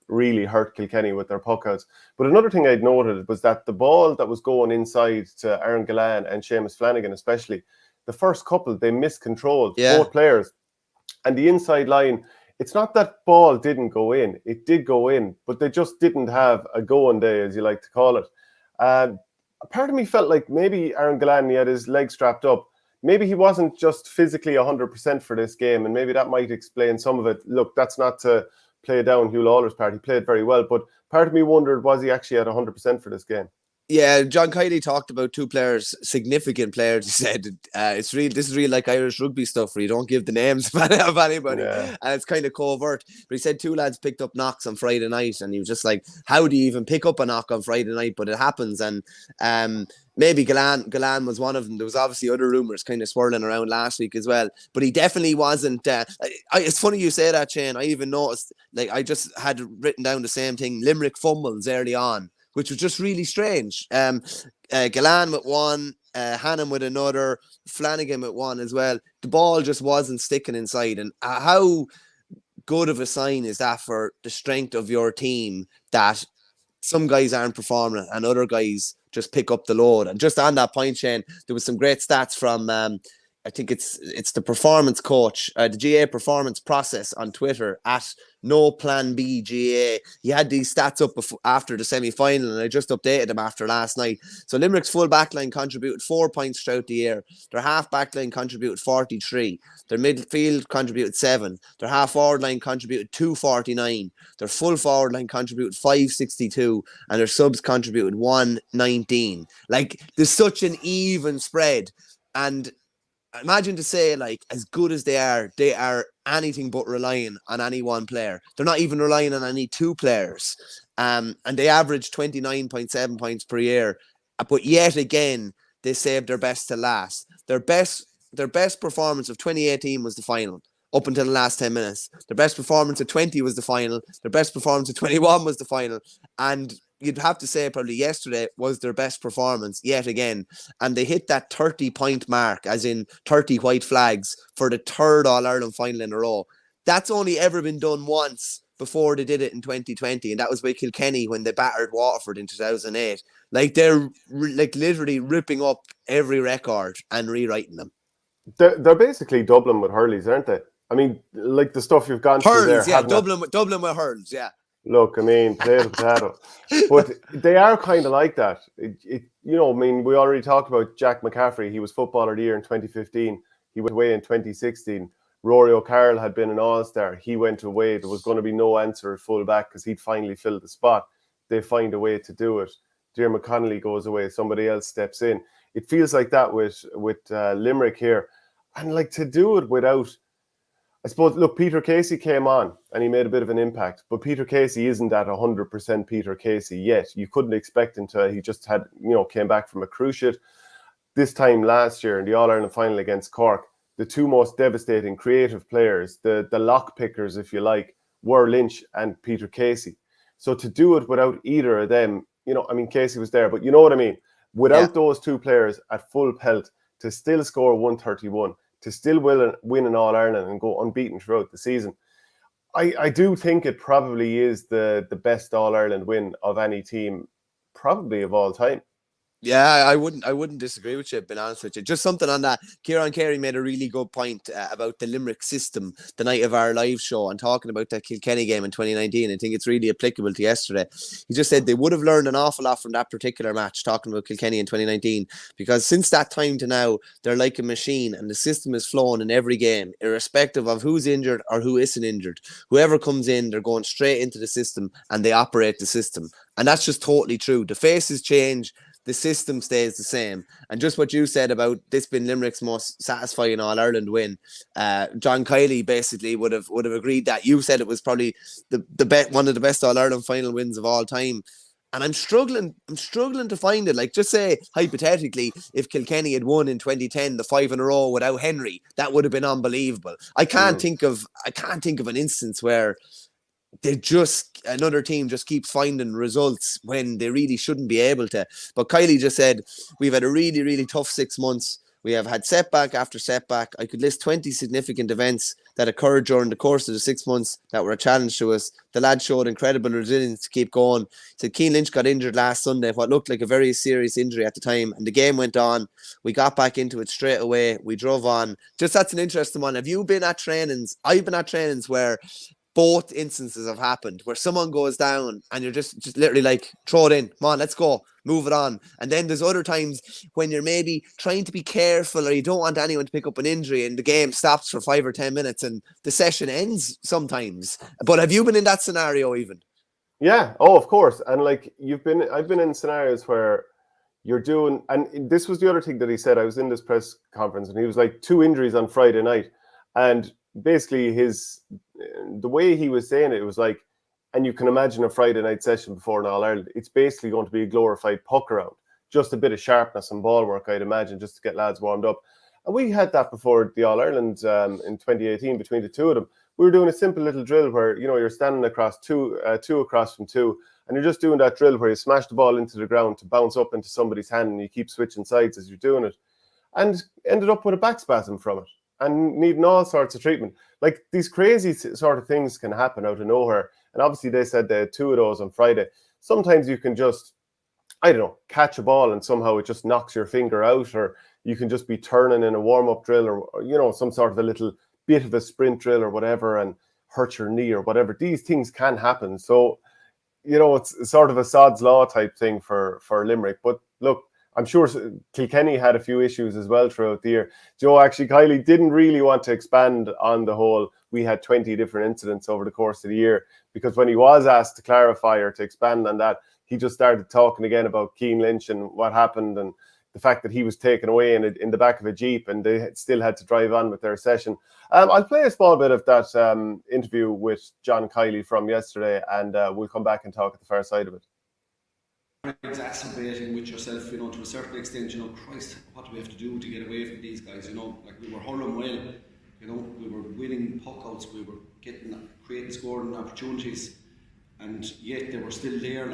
A: really hurt Kilkenny with their puck outs. But another thing I'd noted was that the ball that was going inside to Aaron Gillan and Seamus Flanagan especially, the first couple, they miscontrolled, both players. And the inside line, it's not that ball didn't go in. It did go in, but they just didn't have a going day, as you like to call it. A part of me felt like maybe Aaron Gillan, he had his leg strapped up. Maybe he wasn't just physically 100% for this game, and maybe that might explain some of it. Look, that's not to play down Hugh Lawler's part. He played very well, but part of me wondered, was he actually at 100% for this game?
B: Yeah, John Kiely talked about two players, significant players. He said, this is real like Irish rugby stuff where you don't give the names of anybody, and it's kind of covert. But he said two lads picked up knocks on Friday night, and he was just like, how do you even pick up a knock on Friday night? But it happens, and maybe Gillan was one of them. There was obviously other rumours kind of swirling around last week as well, but he definitely wasn't. It's funny you say that, Shane. I even noticed, like, I just had written down the same thing, Limerick fumbles early on, which was just really strange. Gillan with one, Hannon with another, Flanagan with one as well. The ball just wasn't sticking inside. And how good of a sign is that for the strength of your team, that some guys aren't performing and other guys just pick up the load? And just on that point, Shane, there was some great stats from I think it's the performance coach, the GA performance process on Twitter at No Plan B GA. He had these stats up after the semi-final, and I just updated them after last night. So Limerick's full backline contributed 4 points throughout the year. Their half backline contributed 43. Their midfield contributed 7. Their half forward line contributed 249. Their full forward line contributed 562, and their subs contributed 119. Like, there's such an even spread, and imagine to say, like, as good as they are anything but relying on any one player. They're not even relying on any two players. And they average 29.7 points per year. But yet again, they saved their best to last. Their best performance of 2018 was the final, up until the last 10 minutes. Their best performance of 20 was the final. Their best performance of 21 was the final. And you'd have to say probably yesterday was their best performance yet again. And they hit that 30-point mark, as in 30 white flags, for the third All-Ireland final in a row. That's only ever been done once before they did it in 2020. And that was with Kilkenny when they battered Waterford in 2008. Like, they're like literally ripping up every record and rewriting them.
A: They're basically Dublin with hurleys, aren't they? I mean, like the stuff you've gone through there.
B: Yeah, Dublin with hurls, yeah.
A: Look, I mean, potato. But they are kind of like that. You know, I mean, we already talked about Jack McCaffrey. He was Footballer of the Year in 2015. He went away in 2016. Rory O'Carroll had been an all-star. He went away. There was going to be no answer at full back because he'd finally filled the spot. They find a way to do it. Diarmuid Connolly goes away. Somebody else steps in. It feels like that with Limerick here. And, like, to do it without... I suppose, look, Peter Casey came on and he made a bit of an impact, but Peter Casey isn't at 100% Peter Casey yet. You couldn't expect him to. He just had, came back from a cruciate. This time last year in the All-Ireland final against Cork, the two most devastating creative players, the lock pickers, if you like, were Lynch and Peter Casey. So to do it without either of them, I mean, Casey was there, but you know what I mean? Without those two players at full pelt, to still score 131, to still win an All-Ireland and go unbeaten throughout the season. I do think it probably is the best All-Ireland win of any team probably of all time.
B: Yeah, I wouldn't disagree with you, being honest with you. Just something on that. Kieran Carey made a really good point about the Limerick system the night of our live show, and talking about that Kilkenny game in 2019. I think it's really applicable to yesterday. He just said they would have learned an awful lot from that particular match, talking about Kilkenny in 2019, because since that time to now, they're like a machine, and the system is flowing in every game, irrespective of who's injured or who isn't injured. Whoever comes in, they're going straight into the system, and they operate the system. And that's just totally true. The faces change, the system stays the same. And just what you said about this being Limerick's most satisfying All-Ireland win, John Kiely basically would have agreed that. You said it was probably one of the best All-Ireland final wins of all time. And I'm struggling to find it. Like, just say hypothetically, if Kilkenny had won in 2010 the 5 in a row without Henry, that would have been unbelievable. I can't think of an instance where another team just keeps finding results when they really shouldn't be able to. But Kiely just said, we've had a really, really tough 6 months. We have had setback after setback. I could list 20 significant events that occurred during the course of the 6 months that were a challenge to us. The lads showed incredible resilience to keep going. He said Cian Lynch got injured last Sunday, what looked like a very serious injury at the time, and the game went on. We got back into it straight away. We drove on. Just, that's an interesting one. Have you been at trainings? I've been at trainings where both instances have happened, where someone goes down and you're just literally like, throw it in, come on, let's go, move it on. And then there's other times when you're maybe trying to be careful, or you don't want anyone to pick up an injury, and the game stops for 5 or 10 minutes and the session ends sometimes. But have you been in that scenario even?
A: Yeah, oh, of course. And like, I've been in scenarios where you're doing, and this was the other thing that he said. I was in this press conference and he was like, 2 injuries on Friday night. And basically the way he was saying it was like, and you can imagine a Friday night session before an All-Ireland, it's basically going to be a glorified puck around, just a bit of sharpness and ball work, I'd imagine, just to get lads warmed up. And we had that before the All-Ireland in 2018 between the two of them. We were doing a simple little drill where, you're standing across two across from two, and you're just doing that drill where you smash the ball into the ground to bounce up into somebody's hand, and you keep switching sides as you're doing it, and ended up with a back spasm from it and needing all sorts of treatment. Like, these crazy sort of things can happen out of nowhere. And obviously they said they had 2 of those on Friday. Sometimes you can just, I don't know, catch a ball and somehow it just knocks your finger out, or you can just be turning in a warm-up drill, or, some sort of a little bit of a sprint drill or whatever, and hurt your knee or whatever. These things can happen. So, it's sort of a sod's law type thing for Limerick. But look, I'm sure Kilkenny had a few issues as well throughout the year. Actually, Kiely didn't really want to expand on the whole, we had 20 different incidents over the course of the year, because when he was asked to clarify or to expand on that, he just started talking again about Cian Lynch and what happened, and the fact that he was taken away in the back of a Jeep and they still had to drive on with their session. I'll play a small bit of that interview with John Kiely from yesterday, and we'll come back and talk at the far side of it.
C: Exacerbating with yourself, to a certain extent, Christ, what do we have to do to get away from these guys, like we were hurling well, we were winning puck-outs, we were creating scoring opportunities, and yet they were still there,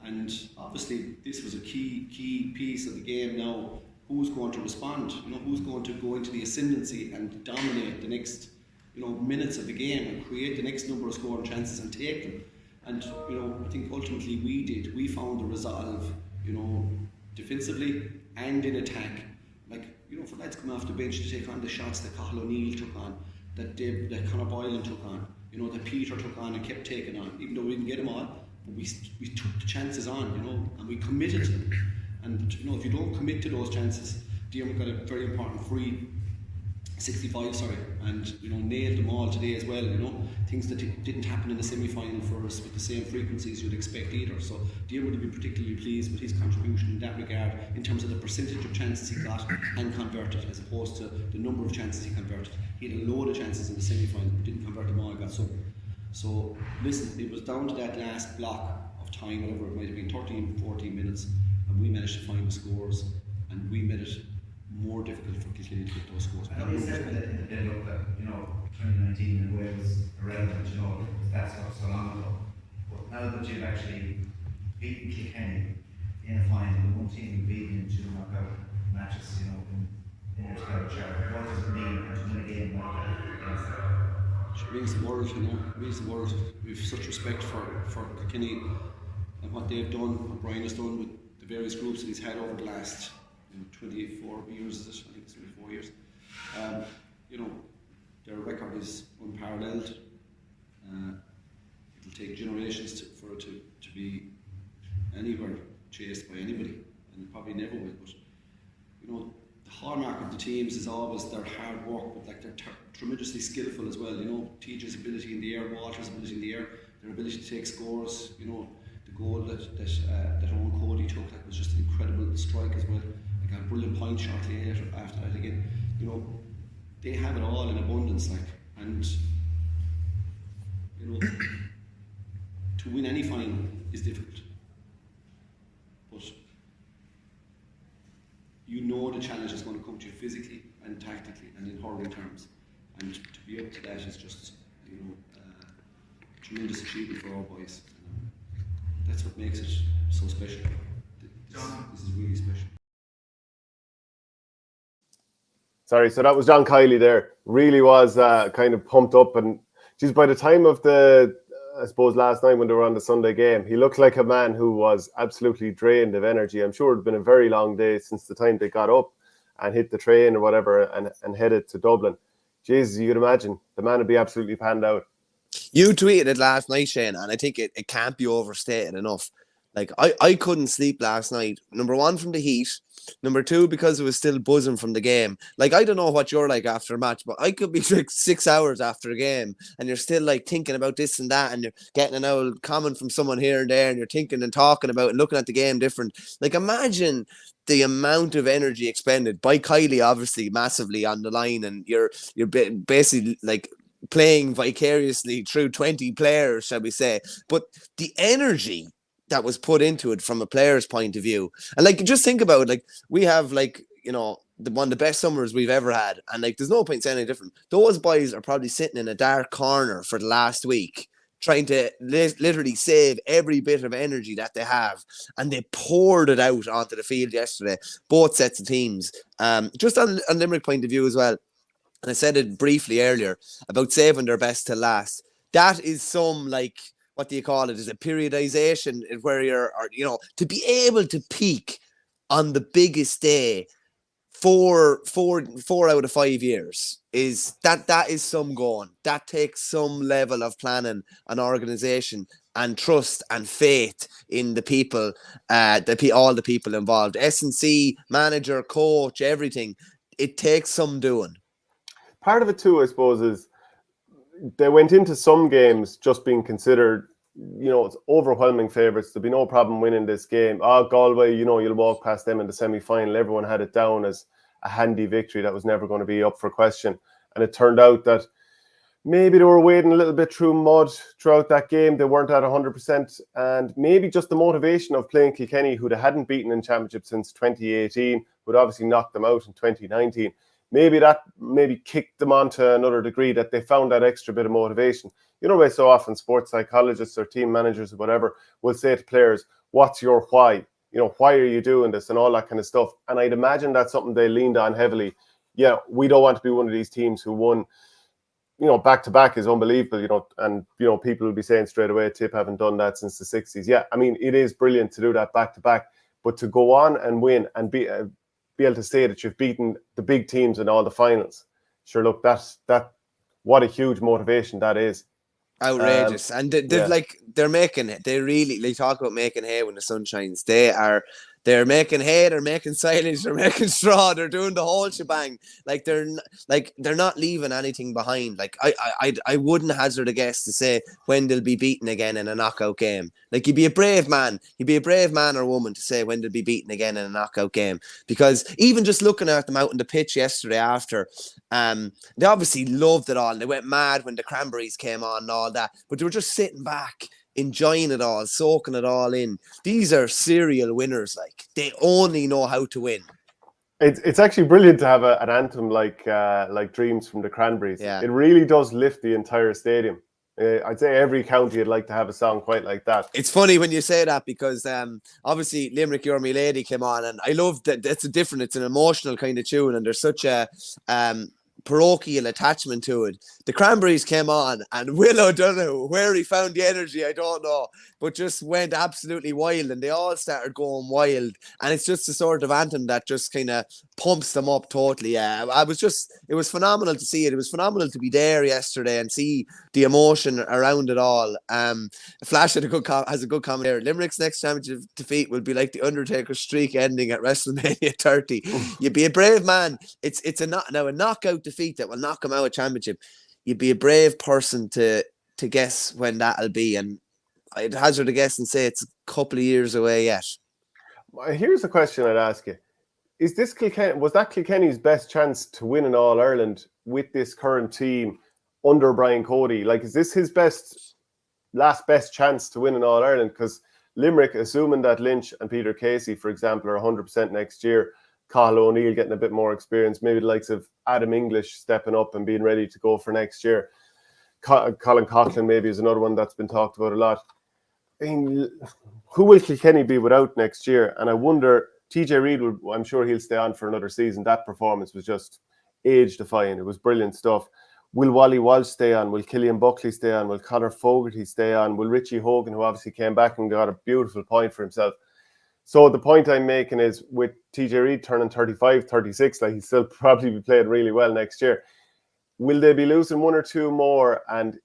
C: and obviously this was a key piece of the game now. Who's going to respond, who's going to go into the ascendancy and dominate the next, minutes of the game and create the next number of scoring chances and take them. And, I think ultimately we did. We found the resolve, defensively and in attack. Like, for lads coming off the bench to take on the shots that Cathal O'Neill took on, that Conor Boylan took on, that Peter took on and kept taking on, even though we didn't get them all. But we took the chances on, and we committed to them. And, if you don't commit to those chances, Diarmuid got a very important free 65, and nailed them all today as well. Things that didn't happen in the semi-final for us with the same frequencies you'd expect either. So Diarmuid would be particularly pleased with his contribution in that regard, in terms of the percentage of chances he got and converted, as opposed to the number of chances he converted. He had a load of chances in the semi-final, but didn't convert them all, got some. So listen, it was down to that last block of time, whatever it might have been, 13, 14 minutes, and we managed to find the scores, and we made it more difficult for Kilkenny to get those scores.
D: I know you said that in the build-up that 2019 in Wales was irrelevant, that stuff so long ago. But now that you've actually beaten Kilkenny in a final, the one team you've beaten in 2 knockout matches, in your scout chart, what does it mean to win a game like that against that?
C: It means the world, it means the world. We've such respect for Kilkenny. and what they've done, what Brian has done with the various groups that he's had over the last 24 years, is it? I think it's 24 years. Their record is unparalleled. It'll take generations for it to be anywhere chased by anybody, and it probably never will. But the hallmark of the teams is always their hard work, but like they're tremendously skillful as well. TJ's ability in the air, Walter's ability in the air, their ability to take scores. The goal that Owen Cody took, that was just an incredible strike as well. Like a brilliant point shortly after that again. They have it all in abundance, and to win any final is difficult. But the challenge is going to come to you physically and tactically and in hurling terms. And to be up to that is just, a tremendous achievement for our boys. That's what makes it so special. This is really special.
A: Sorry, so that was John Kiely there. Really was kind of pumped up, and geez, by the time of I suppose last night when they were on the Sunday game, he looked like a man who was absolutely drained of energy. I'm sure it had been a very long day since the time they got up and hit the train or whatever and headed to Dublin. Jesus, you could imagine the man would be absolutely panned out.
B: You tweeted it last night, Shane, and I think it can't be overstated enough. Like, I couldn't sleep last night. Number one, from the heat. Number two, because it was still buzzing from the game. Like, I don't know what you're like after a match, but I could be like 6 hours after a game and you're still like thinking about this and that, and you're getting an old comment from someone here and there, and you're thinking and talking about and looking at the game different. Like, imagine the amount of energy expended by Kiely, obviously massively on the line, and you're basically like playing vicariously through 20 players, shall we say. But the energy that was put into it from a player's point of view, and like, just think about it, like, we have like, one of the best summers we've ever had, and like, there's no point saying any different. Those boys are probably sitting in a dark corner for the last week trying to literally save every bit of energy that they have, and they poured it out onto the field yesterday, both sets of teams. Just on Limerick point of view as well, and I said it briefly earlier about saving their best to last. That is some, like, what do you call it? Is a periodization where to be able to peak on the biggest day 4 out of 5 years is that is some going. That takes some level of planning and organization and trust and faith in the people, all the people involved. S&C, manager, coach, everything. It takes some doing.
A: Part of it too, I suppose, is they went into some games just being considered, it's overwhelming favourites. There'll be no problem winning this game. Galway, you'll walk past them in the semi-final. Everyone had it down as a handy victory that was never going to be up for question. And it turned out that maybe they were wading a little bit through mud throughout that game. They weren't at 100%. And maybe just the motivation of playing Kilkenny, who they hadn't beaten in championship since 2018, who'd obviously knocked them out in 2019. Maybe that kicked them on to another degree, that they found that extra bit of motivation. Why so often sports psychologists or team managers or whatever will say to players, what's your why? Why are you doing this and all that kind of stuff? And I'd imagine that's something they leaned on heavily. Yeah, we don't want to be one of these teams who won, back-to-back is unbelievable, and people will be saying straight away, Tip haven't done that since the 60s. Yeah, I mean, it is brilliant to do that back-to-back, but to go on and win and be able to say that you've beaten the big teams in all the finals. Sure, look, that what a huge motivation that is.
B: Outrageous. And they really talk about making hay when the sun shines. They're making hay, they're making silage, they're making straw, they're doing the whole shebang. Like, they're not leaving anything behind. Like, I wouldn't hazard a guess to say when they'll be beaten again in a knockout game. Like, you'd be a brave man or woman to say when they'll be beaten again in a knockout game. Because even just looking at them out on the pitch yesterday after, they obviously loved it all. They went mad when the Cranberries came on and all that, but they were just sitting back, enjoying it all, soaking it all in. These are serial winners. Like, they only know how to win.
A: It's actually brilliant to have an anthem like Dreams from the Cranberries.
B: Yeah.
A: It really does lift the entire stadium. I'd say every county would like to have a song quite like that.
B: It's funny when you say that, because obviously Limerick, You're My Lady came on, and I love that. It's an emotional kind of tune, and there's such a parochial attachment to it. The Cranberries came on, and Will O'Donoghue, where he found the energy, I don't know. but just went absolutely wild, and they all started going wild. And it's just the sort of anthem that just kind of pumps them up totally. It was phenomenal to see it. It was phenomenal to be there yesterday and see the emotion around it all. Flash has a good comment there. Limerick's next championship defeat will be like the Undertaker's streak ending at WrestleMania 30. You'd be a brave man. It's a knockout defeat that will knock him out of championship. You'd be a brave person to guess when that'll be, and I'd hazard a guess and say it's a couple of years away yet.
A: Here's a question I'd ask you. Was that Kilkenny's best chance to win an All-Ireland with this current team under Brian Cody? Like, is this his last best chance to win an All-Ireland? Because Limerick, assuming that Lynch and Peter Casey, for example, are 100% next year, Cathal O'Neill getting a bit more experience, maybe the likes of Adam English stepping up and being ready to go for next year. Colin Coughlin maybe is another one that's been talked about a lot. I mean, who will Kilkenny be without next year? And I wonder, TJ Reid, I'm sure he'll stay on for another season. That performance was just age-defying. It was brilliant stuff. Will Wally Walsh stay on? Will Killian Buckley stay on? Will Conor Fogarty stay on? Will Richie Hogan, who obviously came back and got a beautiful point for himself? So the point I'm making is, with TJ Reid turning 35, 36, like, he'll still probably be playing really well next year. Will they be losing one or two more, and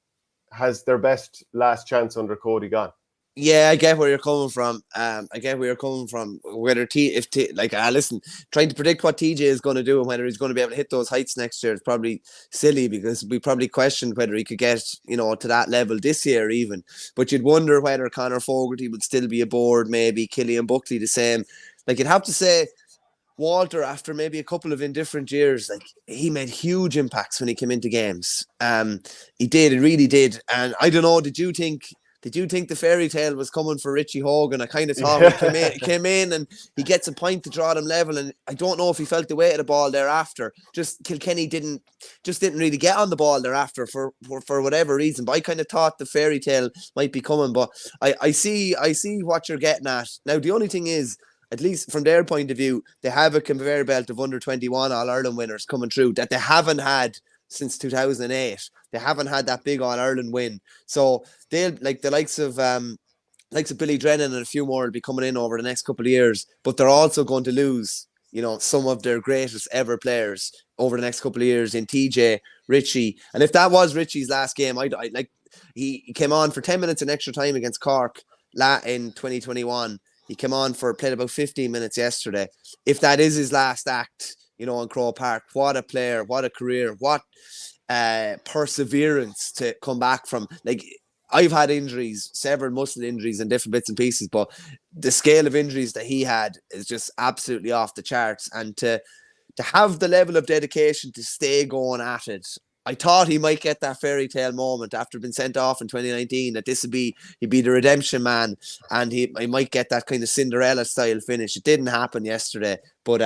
A: has their best last chance under Cody gone?
B: Yeah, I get where you're coming from. Whether listen, trying to predict what TJ is going to do and whether he's going to be able to hit those heights next year is probably silly, because we probably questioned whether he could get, to that level this year even. But you'd wonder whether Conor Fogarty would still be aboard, maybe Killian Buckley the same. Like, you'd have to say Walter, after maybe a couple of indifferent years, like, he made huge impacts when he came into games. He really did. And I don't know, did you think the fairy tale was coming for Richie Hogan? I kind of thought he came in and he gets a point to draw them level, and I don't know if he felt the weight of the ball thereafter. Just Kilkenny didn't really get on the ball thereafter for whatever reason. But I kind of thought the fairy tale might be coming. But I see what you're getting at. Now, the only thing is, at least from their point of view, they have a conveyor belt of under 21 All-Ireland winners coming through that they haven't had since 2008. They haven't had that big All-Ireland win. So they'll, like, the likes of Billy Drennan and a few more will be coming in over the next couple of years, but they're also going to lose, some of their greatest ever players over the next couple of years in TJ, Richie. And if that was Richie's last game, he came on for 10 minutes in extra time against Cork in 2021. He came on played about 15 minutes yesterday. If that is his last act, in Croke Park, what a player, what a career, what perseverance to come back from. Like, I've had injuries, several muscle injuries and different bits and pieces, but the scale of injuries that he had is just absolutely off the charts. And to have the level of dedication to stay going at it, I thought he might get that fairy tale moment after being sent off in 2019, that he'd be the redemption man, and he might get that kind of Cinderella style finish. It didn't happen yesterday, but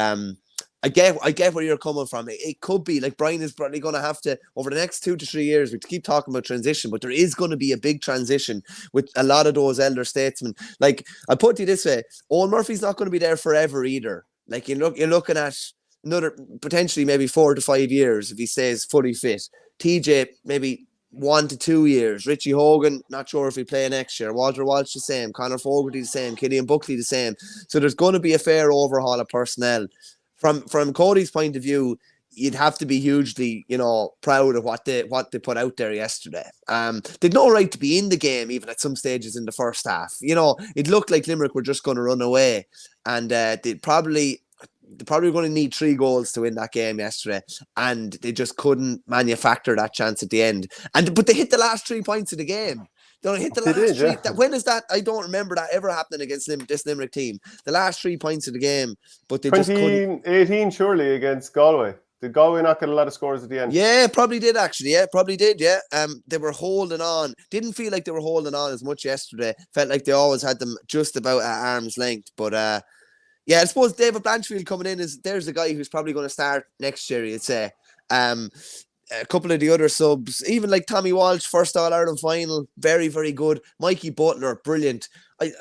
B: I get where you're coming from. It could be, like, Brian is probably going to have to, over the next 2 to 3 years, we keep talking about transition, but there is going to be a big transition with a lot of those elder statesmen. Like, I'll put it to you this way, Owen Murphy's not going to be there forever either. Like, you're looking at another potentially maybe 4 to 5 years if he stays fully fit. TJ, maybe 1 to 2 years. Richie Hogan, not sure if he'll play next year. Walter Walsh the same. Conor Fogarty the same. Killian Buckley the same. So there's going to be a fair overhaul of personnel. From Cody's point of view, you'd have to be hugely, proud of what they put out there yesterday. They'd no right to be in the game even at some stages in the first half. It looked like Limerick were just going to run away, and they're probably going to need 3 goals to win that game yesterday, and they just couldn't manufacture that chance at the end. But they hit the last 3 points of the game. They hit the last 3. Yeah. When is that? I don't remember that ever happening against this Limerick team. The last 3 points of the game, but they just couldn't.
A: 2018 surely against Galway. Did Galway not get a lot of scores at the end?
B: Yeah, probably did actually. Yeah, probably did. Yeah. They were holding on. Didn't feel like they were holding on as much yesterday. Felt like they always had them just about at arm's length. But yeah, I suppose David Blanchfield coming in there's a guy who's probably going to start next year, you'd say. a couple of the other subs, even like Tommy Walsh, first All-Ireland final, very, very good. Mikey Butler, brilliant. I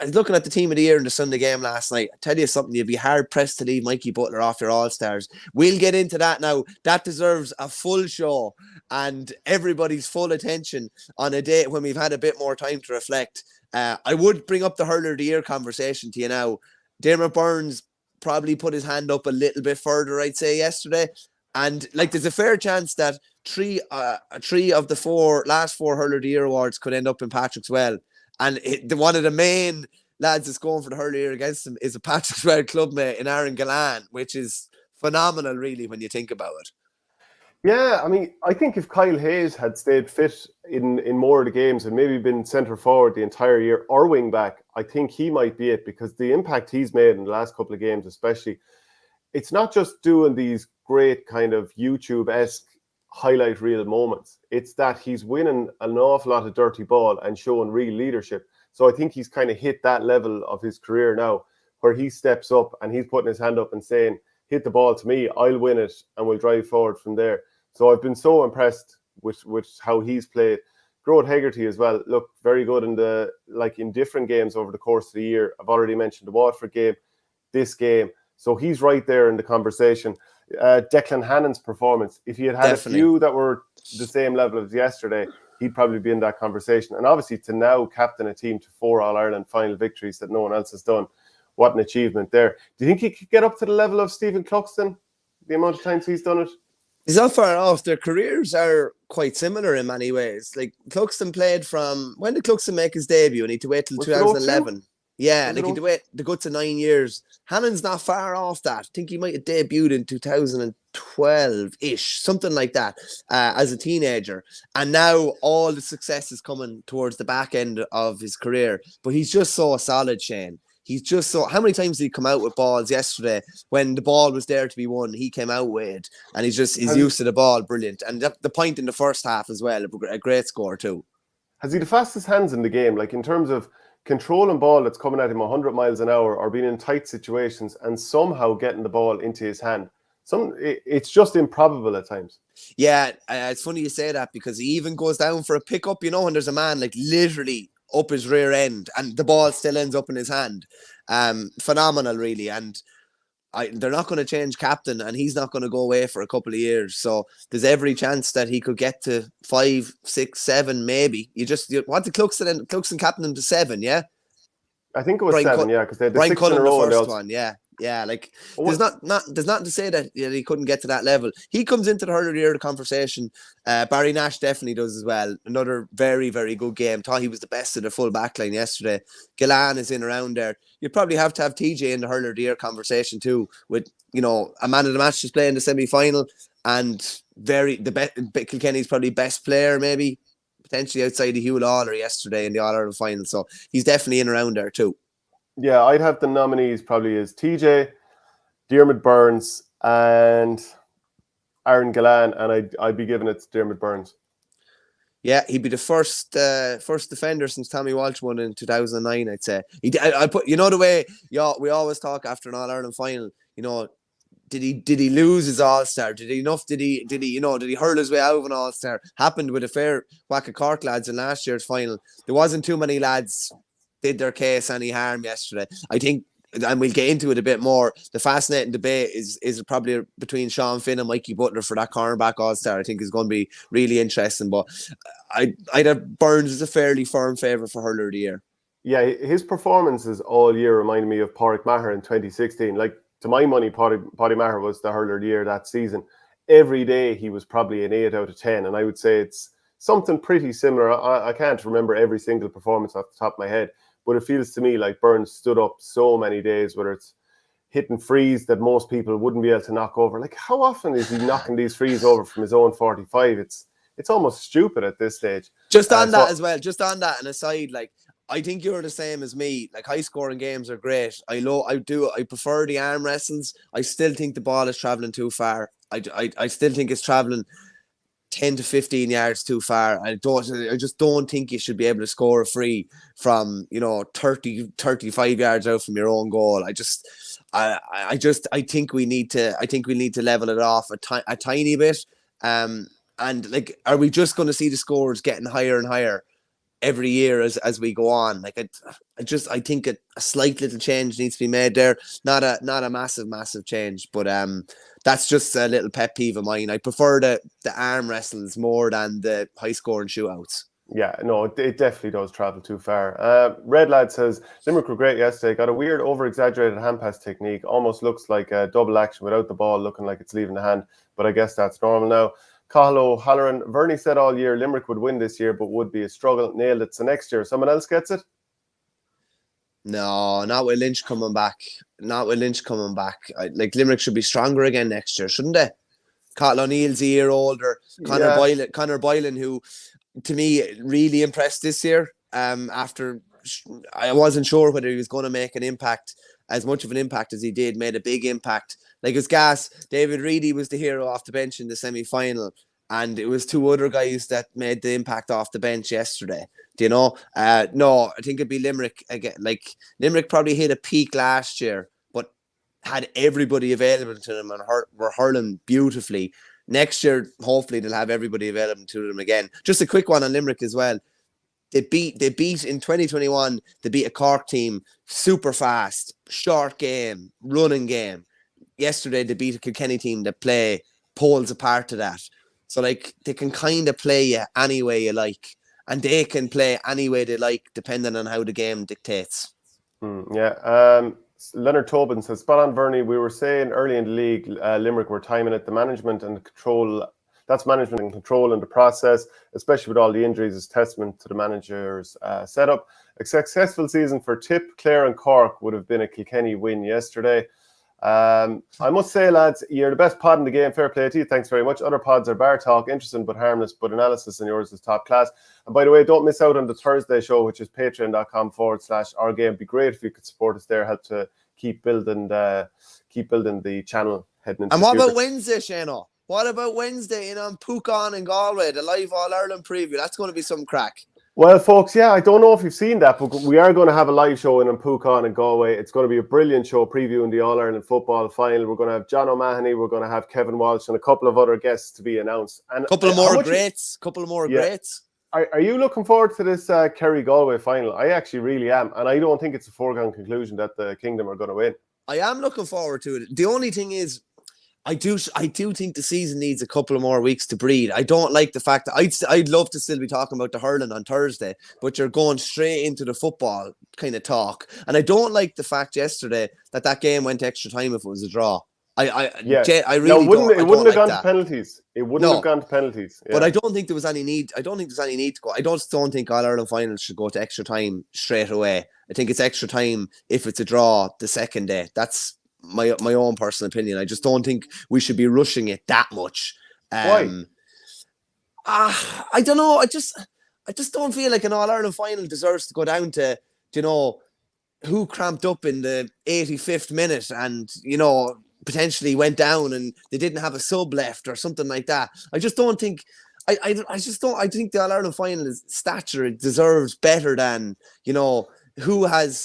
B: was looking at the team of the year in the Sunday game last night. I tell you something, you'd be hard-pressed to leave Mikey Butler off your All-Stars. We'll get into that now. That deserves a full show and everybody's full attention on a day when we've had a bit more time to reflect. I would bring up the Hurler of the Year conversation to you now. Dermot Burns probably put his hand up a little bit further, I'd say, yesterday. And like, there's a fair chance that three of the last four Hurler of the Year awards could end up in Patrick's Well. And one of the main lads that's going for the Hurler of the Year against him is a Patrick's Well clubmate in Aaron Gillan, which is phenomenal, really, when you think about it.
A: Yeah, I mean, I think if Kyle Hayes had stayed fit in more of the games and maybe been centre forward the entire year or wing back, I think he might be it, because the impact he's made in the last couple of games especially, it's not just doing these great kind of YouTube-esque highlight reel moments. It's that he's winning an awful lot of dirty ball and showing real leadership. So I think he's kind of hit that level of his career now where he steps up and he's putting his hand up and saying, hit the ball to me, I'll win it, and we'll drive forward from there. So I've been so impressed with how he's played. Grode Hegarty as well, look, very good in different games over the course of the year. I've already mentioned the Watford game, this game. So he's right there in the conversation. Declan Hannon's performance, if he had
B: Definitely.
A: a few that were the same level as yesterday, he'd probably be in that conversation. And obviously to now captain a team to 4 All-Ireland final victories that no one else has done, what an achievement there. Do you think he could get up to the level of Stephen Cluxton, the amount of times he's done it?
B: He's not far off. Their careers are quite similar in many ways. Like, Cluxton played from... When did Cluxton make his debut? And he had to wait till 2011. Yeah, like he had to wait the guts of 9 years. Hannon's not far off that. I think he might have debuted in 2012-ish, something like that, as a teenager. And now all the success is coming towards the back end of his career. But he's just so solid, Shane. He's just so... How many times did he come out with balls yesterday when the ball was there to be won? He came out with it. And he's used to the ball. Brilliant. And the point in the first half as well, a great score too.
A: Has he the fastest hands in the game? Like, in terms of controlling ball that's coming at him 100 miles an hour or being in tight situations and somehow getting the ball into his hand. It's just improbable at times. Yeah,
B: it's funny you say that, because he even goes down for a pickup, when there's a man like literally up his rear end and the ball still ends up in his hand. Phenomenal, really. And they're not going to change captain, and he's not going to go away for a couple of years. So there's every chance that he could get to 5, 6, 7, maybe. You want the Cluxton captain him to 7, yeah?
A: I think it was 7, yeah, because they had the 6 in a row.
B: The first one, yeah. Yeah, like, there's nothing to say that he couldn't get to that level. He comes into the Hurler of the Year conversation. Barry Nash definitely does as well. Another very, very good game. Thought he was the best of the full back line yesterday. Gillan is in around there. You'd probably have to have TJ in the Hurler of the Year conversation too, with, a man of the match just playing the semi-final, and Kilkenny's probably best player, maybe, potentially outside of Hugh Lawler yesterday in the All-Ireland final. So he's definitely in around there too.
A: Yeah, I'd have the nominees probably as TJ, Dermot Burns, and Aaron Gillan, and I'd be giving it to Dermot Burns.
B: Yeah, he'd be the first defender since Tommy Walsh won in 2009, I'd say. I put, the way we always talk after an All-Ireland final, did he lose his All-Star? Did he hurl his way out of an All-Star? Happened with a fair whack of Cork lads in last year's final. There wasn't too many lads did their case any harm yesterday. I think, and we'll get into it a bit more, the fascinating debate is probably between Sean Finn and Mikey Butler for that cornerback All-Star. I think is going to be really interesting. But I'd have Burns as a fairly firm favourite for Hurler of the Year.
A: Yeah, his performances all year reminded me of Pádraig Maher in 2016. Like, to my money, Pádraig Maher was the Hurler of the Year that season. Every day he was probably an 8 out of 10, and I would say it's something pretty similar. I can't remember every single performance off the top of my head, but it feels to me like Burns stood up so many days, whether it's hitting frees that most people wouldn't be able to knock over. Like, how often is he knocking these frees over from his own 45? It's almost stupid at this stage.
B: Just on that as well, just on that, and aside, like, I think you're the same as me. Like, high scoring games are great. I prefer the arm wrestles. I still think the ball is traveling too far. I still think it's traveling 10 to 15 yards too far. I just don't think you should be able to score a free from 30, 35 yards out from your own goal. I think we need to level it off a tiny bit. And like, are we just going to see the scores getting higher and higher every year as we go on? Like, I think a slight little change needs to be made there. Not a massive change, but that's just a little pet peeve of mine. I prefer the arm wrestles more than the high scoring shootouts.
A: Yeah, no, it definitely does travel too far. Red Lad says, Limerick were great yesterday. Got a weird, over-exaggerated hand pass technique. Almost looks like a double action without the ball looking like it's leaving the hand. But I guess that's normal now. Cahill Halloran, Verney said all year Limerick would win this year, but would be a struggle. Nailed it. So next year, someone else gets it?
B: No, not with Lynch coming back. Like, Limerick should be stronger again next year, shouldn't they? Cahill O'Neill's a year older. Conor Boylan, who to me really impressed this year. After I wasn't sure whether he was going to make as much of an impact as he did. Made a big impact. Like, his gas, David Reedy was the hero off the bench in the semi-final, and it was two other guys that made the impact off the bench yesterday. Do you know? No, I think it'd be Limerick again. Like, Limerick probably hit a peak last year, but had everybody available to them and were hurling beautifully. Next year, hopefully, they'll have everybody available to them again. Just a quick one on Limerick as well. They beat in 2021. They beat a Cork team, super fast, short game, running game. Yesterday, they beat a Kilkenny team that play poles apart to that. So, like, they can kind of play you any way you like, and they can play any way they like, depending on how the game dictates.
A: Leonard Tobin says, spot on, Verney. We were saying early in the league, Limerick were timing it. The management and control, that's management and control in the process, especially with all the injuries, is testament to the manager's setup. A successful season for Tip, Clare and Cork would have been a Kilkenny win yesterday. I must say, lads, you're the best pod in the game. Fair play to you. Thanks very much. Other pods are bar talk, interesting but harmless, but analysis, and yours is top class. And by the way, don't miss out on the Thursday show, which is patreon.com/OurGame. It'd be great if you could support us there, help to keep building the channel heading into.
B: And what about Wednesday, Shano? What about Wednesday in on Pucon in Galway, the live All-Ireland preview? That's going to be some crack.
A: Well, folks, I don't know if you've seen that, but we are going to have a live show in Pucon and Galway. It's going to be a brilliant show previewing the All-Ireland football final. We're going to have John O'Mahony, we're going to have Kevin Walsh, and a couple of other guests to be announced. And
B: a couple of more greats.
A: Are you looking forward to this Kerry-Galway final? I actually really am, and I don't think it's a foregone conclusion that the Kingdom are going to win.
B: I am looking forward to it. The only thing is, I do think the season needs a couple of more weeks to breathe. I don't like the fact that I'd love to still be talking about the hurling on Thursday, but you're going straight into the football kind of talk. And I don't like the fact yesterday that game went to extra time if it was a draw. I really don't.
A: It wouldn't have gone to penalties. It wouldn't have gone to penalties. Yeah.
B: But I don't think there was any need. I don't think there's any need to go. I don't think All-Ireland finals should go to extra time straight away. I think it's extra time if it's a draw the second day. That's my own personal opinion. I just don't think we should be rushing it that much.
A: Why?
B: I don't know. I just don't feel like an All-Ireland final deserves to go down to, who cramped up in the 85th minute and, potentially went down and they didn't have a sub left or something like that. I just don't think I think the All-Ireland final is stature. It deserves better than, who's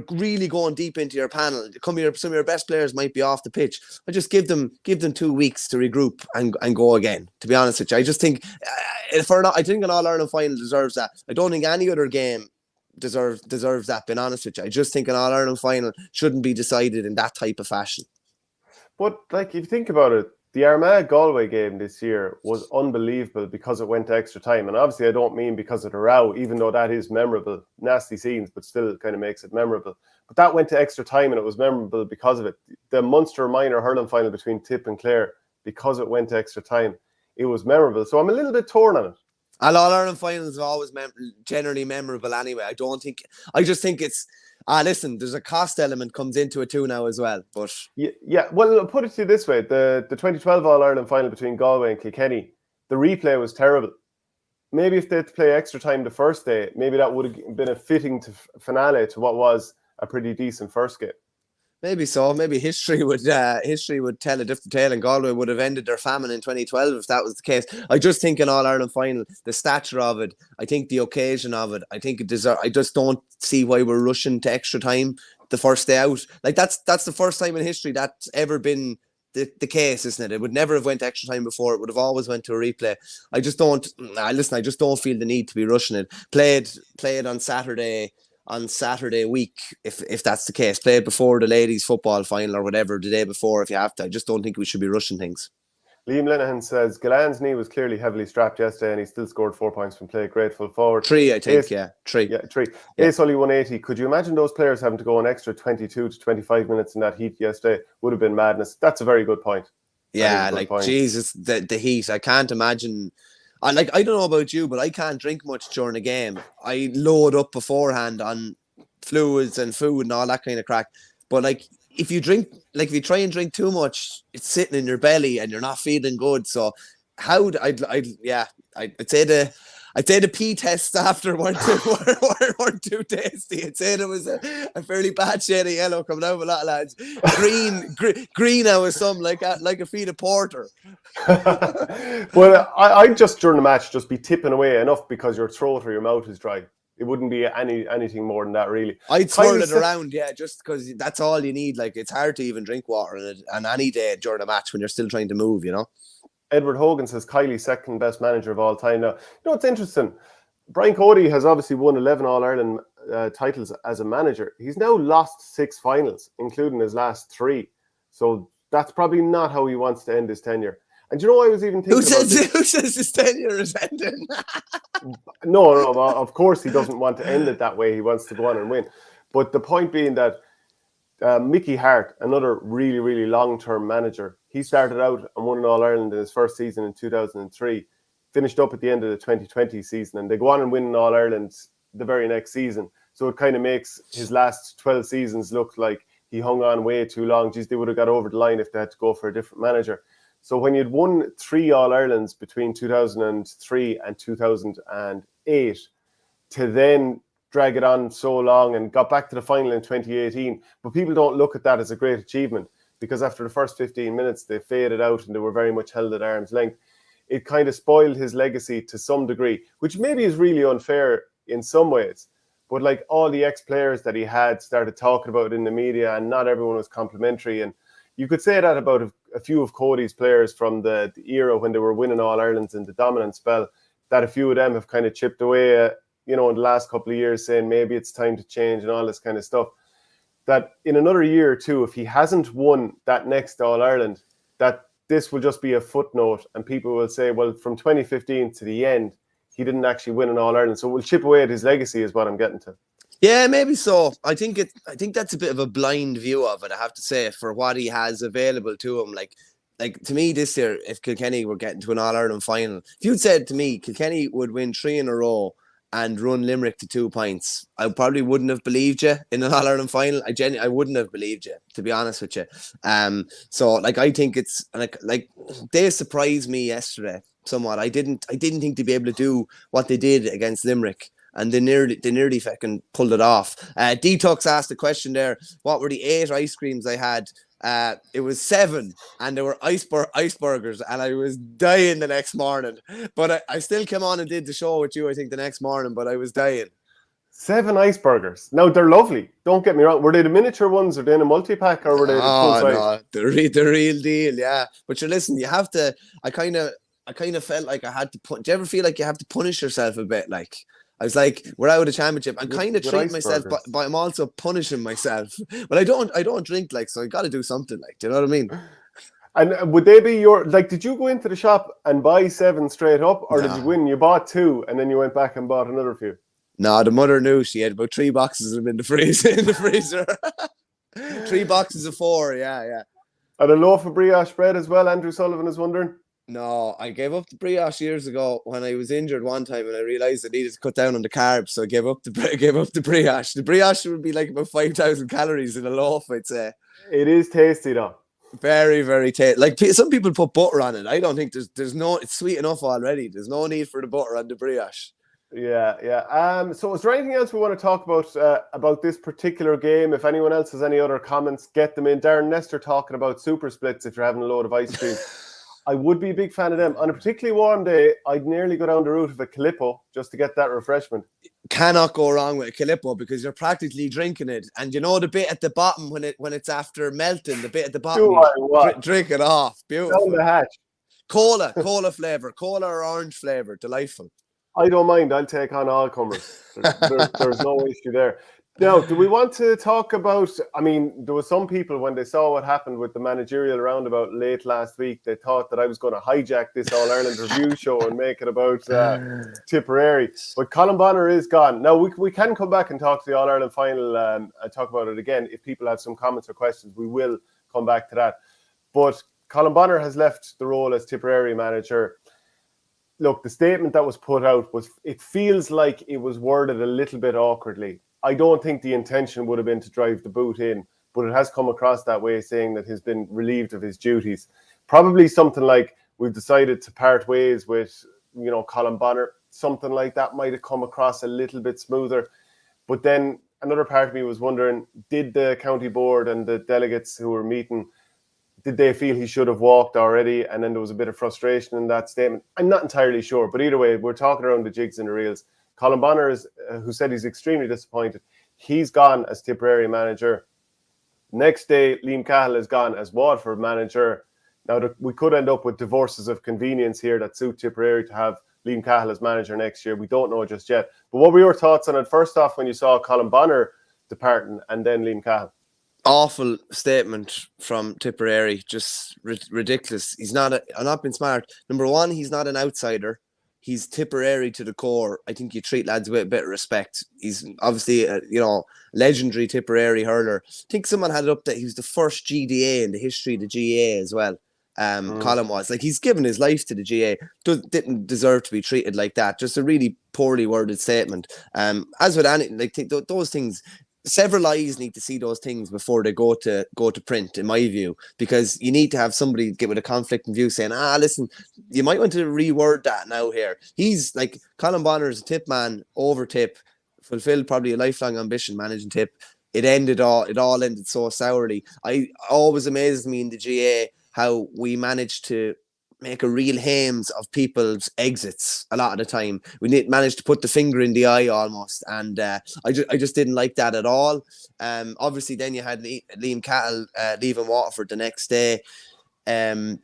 B: really going deep into your panel. Some of your best players might be off the pitch. I just give them 2 weeks to regroup and go again. To be honest with you, I just think I think an All-Ireland final deserves that. I don't think any other game deserves that. Being honest with you, I just think an All-Ireland final shouldn't be decided in that type of fashion.
A: But if you think about it, the Armagh Galway game this year was unbelievable because it went to extra time. And obviously I don't mean because of the row, even though that is memorable. Nasty scenes, but still kind of makes it memorable. But that went to extra time and it was memorable because of it. The Munster minor hurling final between Tip and Clare, because it went to extra time, it was memorable. So I'm a little bit torn on it.
B: All-Ireland finals are always generally memorable anyway. I just think it's... listen, there's a cost element comes into it too now as well. But
A: yeah. Well, I'll put it to you this way: the 2012 All-Ireland final between Galway and Kilkenny, the replay was terrible. Maybe if they had to play extra time the first day, maybe that would have been a fitting finale to what was a pretty decent first game.
B: Maybe so. Maybe history would tell a different tale, and Galway would have ended their famine in 2012 if that was the case. I just think an All-Ireland final, the stature of it, I think the occasion of it, I think it deserves. I just don't see why we're rushing to extra time the first day out. Like that's the first time in history that's ever been the case, isn't it? It would never have went to extra time before. It would have always went to a replay. I just don't feel the need to be rushing it. Play it on Saturday week, if that's the case. Play it before the ladies' football final or whatever, the day before if you have to. I just don't think we should be rushing things.
A: Liam Linehan says, Galan's knee was clearly heavily strapped yesterday and he still scored 4 points from play. Grateful forward.
B: 3, I think, yeah. 3.
A: Yeah, 3.
B: Yeah.
A: Ace Sully 180. Could you imagine those players having to go an extra 22 to 25 minutes in that heat yesterday? Would have been madness. That's a very good point.
B: Yeah, like, Jesus, the heat. I can't imagine. I don't know about you, but I can't drink much during the game. I load up beforehand on fluids and food and all that kind of crack. But like, if you try and drink too much, it's sitting in your belly and you're not feeling good. So I'd say the pee tests after weren't too tasty. I'd say there was a fairly bad shade of yellow coming out of a lot of lads. Green I was some like a feed of porter.
A: Well, I'd just during the match just be tipping away enough because your throat or your mouth is dry. It wouldn't be anything more than that, really.
B: I'd swirl it around, yeah, just because that's all you need. Like, it's hard to even drink water on any day during a match when you're still trying to move, you know.
A: Edward Hogan says Kiely second best manager of all time. Now, you know what's interesting? Brian Cody has obviously won 11 All-Ireland titles as a manager. He's now lost 6 finals, including his last 3. So that's probably not how he wants to end his tenure. And you know, I was even thinking
B: who says his tenure is ending?
A: No, of course he doesn't want to end it that way. He wants to go on and win. But the point being that Mickey Hart, another really, really long-term manager, he started out and won an All-Ireland in his first season in 2003, finished up at the end of the 2020 season, and they go on and win an All-Ireland the very next season. So it kind of makes his last 12 seasons look like he hung on way too long. Geez, they would have got over the line if they had to go for a different manager. So when you'd won 3 All-Irelands between 2003 and 2008, to then drag it on so long and got back to the final in 2018, but people don't look at that as a great achievement because after the first 15 minutes, they faded out and they were very much held at arm's length. It kind of spoiled his legacy to some degree, which maybe is really unfair in some ways. But like all the ex-players that he had started talking about it in the media and not everyone was complimentary. And you could say that about a few of Cody's players from the era when they were winning All-Irelands in the dominant spell, that a few of them have kind of chipped away, in the last couple of years saying maybe it's time to change and all this kind of stuff. That in another year or two, if he hasn't won that next All-Ireland, that this will just be a footnote and people will say, well, from 2015 to the end, he didn't actually win an All-Ireland. So we'll chip away at his legacy is what I'm getting to.
B: Yeah, maybe so. I think that's a bit of a blind view of it, I have to say, for what he has available to him. Like to me this year, if Kilkenny were getting to an All-Ireland final, if you'd said to me Kilkenny would win 3 in a row and run Limerick to 2 points, I probably wouldn't have believed you in an All-Ireland final. I wouldn't have believed you, to be honest with you. So like I think it's like they surprised me yesterday somewhat. I didn't think they'd be able to do what they did against Limerick. And they nearly fucking pulled it off. Detox asked the question there, what were the 8 ice creams I had? It was 7, and there were ice burgers, and I was dying the next morning. But I still came on and did the show with you, I think, the next morning, but I was dying.
A: 7 ice burgers. Now, they're lovely. Don't get me wrong. Were they the miniature ones, or they in a multi-pack, or were they the full size?
B: No, the real deal, yeah. But you listen, you have to, I kind of felt like I had to do you ever feel like you have to punish yourself a bit? Like, I was like, we're out of the championship. I'm kind of treating myself, but I'm also punishing myself. But I don't drink, like, so I got to do something, like, do you know what I mean?
A: And would they be your, like, did you go into the shop and buy 7 straight up, or did you win? You bought 2 and then you went back and bought another few?
B: No, the mother knew. She had about 3 boxes of them in the freezer. 3 boxes of 4, yeah.
A: And a loaf of brioche bread as well, Andrew Sullivan is wondering?
B: No, I gave up the brioche years ago when I was injured one time and I realised I needed to cut down on the carbs, so I gave up the brioche. The brioche would be like about 5,000 calories in a loaf, I'd say.
A: It is tasty though.
B: Very, very tasty. Like, some people put butter on it. I don't think there's no, it's sweet enough already. There's no need for the butter on the brioche.
A: Yeah. So is there anything else we want to talk about this particular game? If anyone else has any other comments, get them in. Darren Nestor talking about super splits if you're having a load of ice cream. I would be a big fan of them. On a particularly warm day, I'd nearly go down the route of a Calippo just to get that refreshment.
B: cannot go wrong with a Calippo because you're practically drinking it. And you know the bit at the bottom when it's after melting, the bit at the bottom, drink it off. Beautiful.
A: Down the hatch.
B: Cola flavour, cola or orange flavour, delightful.
A: I don't mind. I'll take on all comers. There's no issue there. Now, do we want to talk about, I mean, there were some people when they saw what happened with the managerial roundabout late last week, they thought that I was going to hijack this All-Ireland review show and make it about Tipperary. But Colin Bonner is gone. Now, we can come back and talk to the All-Ireland final and talk about it again. If people have some comments or questions, we will come back to that. But Colin Bonner has left the role as Tipperary manager. Look, the statement that was put out it feels like it was worded a little bit awkwardly. I don't think the intention would have been to drive the boot in, but it has come across that way, saying that he's been relieved of his duties. Probably something like, we've decided to part ways with, Colin Bonner. Something like that might have come across a little bit smoother. But then another part of me was wondering, did the county board and the delegates who were meeting, did they feel he should have walked already? And then there was a bit of frustration in that statement. I'm not entirely sure, but either way, we're talking around the jigs and the reels. Colin Bonner, who said he's extremely disappointed, he's gone as Tipperary manager. Next day, Liam Cahill is gone as Waterford manager. Now, we could end up with divorces of convenience here that suit Tipperary to have Liam Cahill as manager next year. We don't know just yet. But what were your thoughts on it, first off, when you saw Colin Bonner departing and then Liam Cahill?
B: Awful statement from Tipperary, just ridiculous. I'm not being smart. Number one, he's not an outsider. He's Tipperary to the core. I think you treat lads with a bit of respect. He's obviously a, legendary Tipperary hurler. I think someone had it up that he was the first GDA in the history of the GA as well. Colin was. Like, he's given his life to the GA. Didn't deserve to be treated like that. Just a really poorly worded statement. As with any, those things, several eyes need to see those things before they go to print, in my view, because you need to have somebody get with a conflict in view saying, listen, you might want to reword that now here. He's like, Colin Bonner is a tip man, over tip, fulfilled probably a lifelong ambition managing tip. It all ended so sourly. I always amazes me in the GA how we managed to make a real hames of people's exits a lot of the time. We managed to put the finger in the eye almost, and I just didn't like that at all. Obviously, then you had Liam Cahill leaving Waterford the next day. 3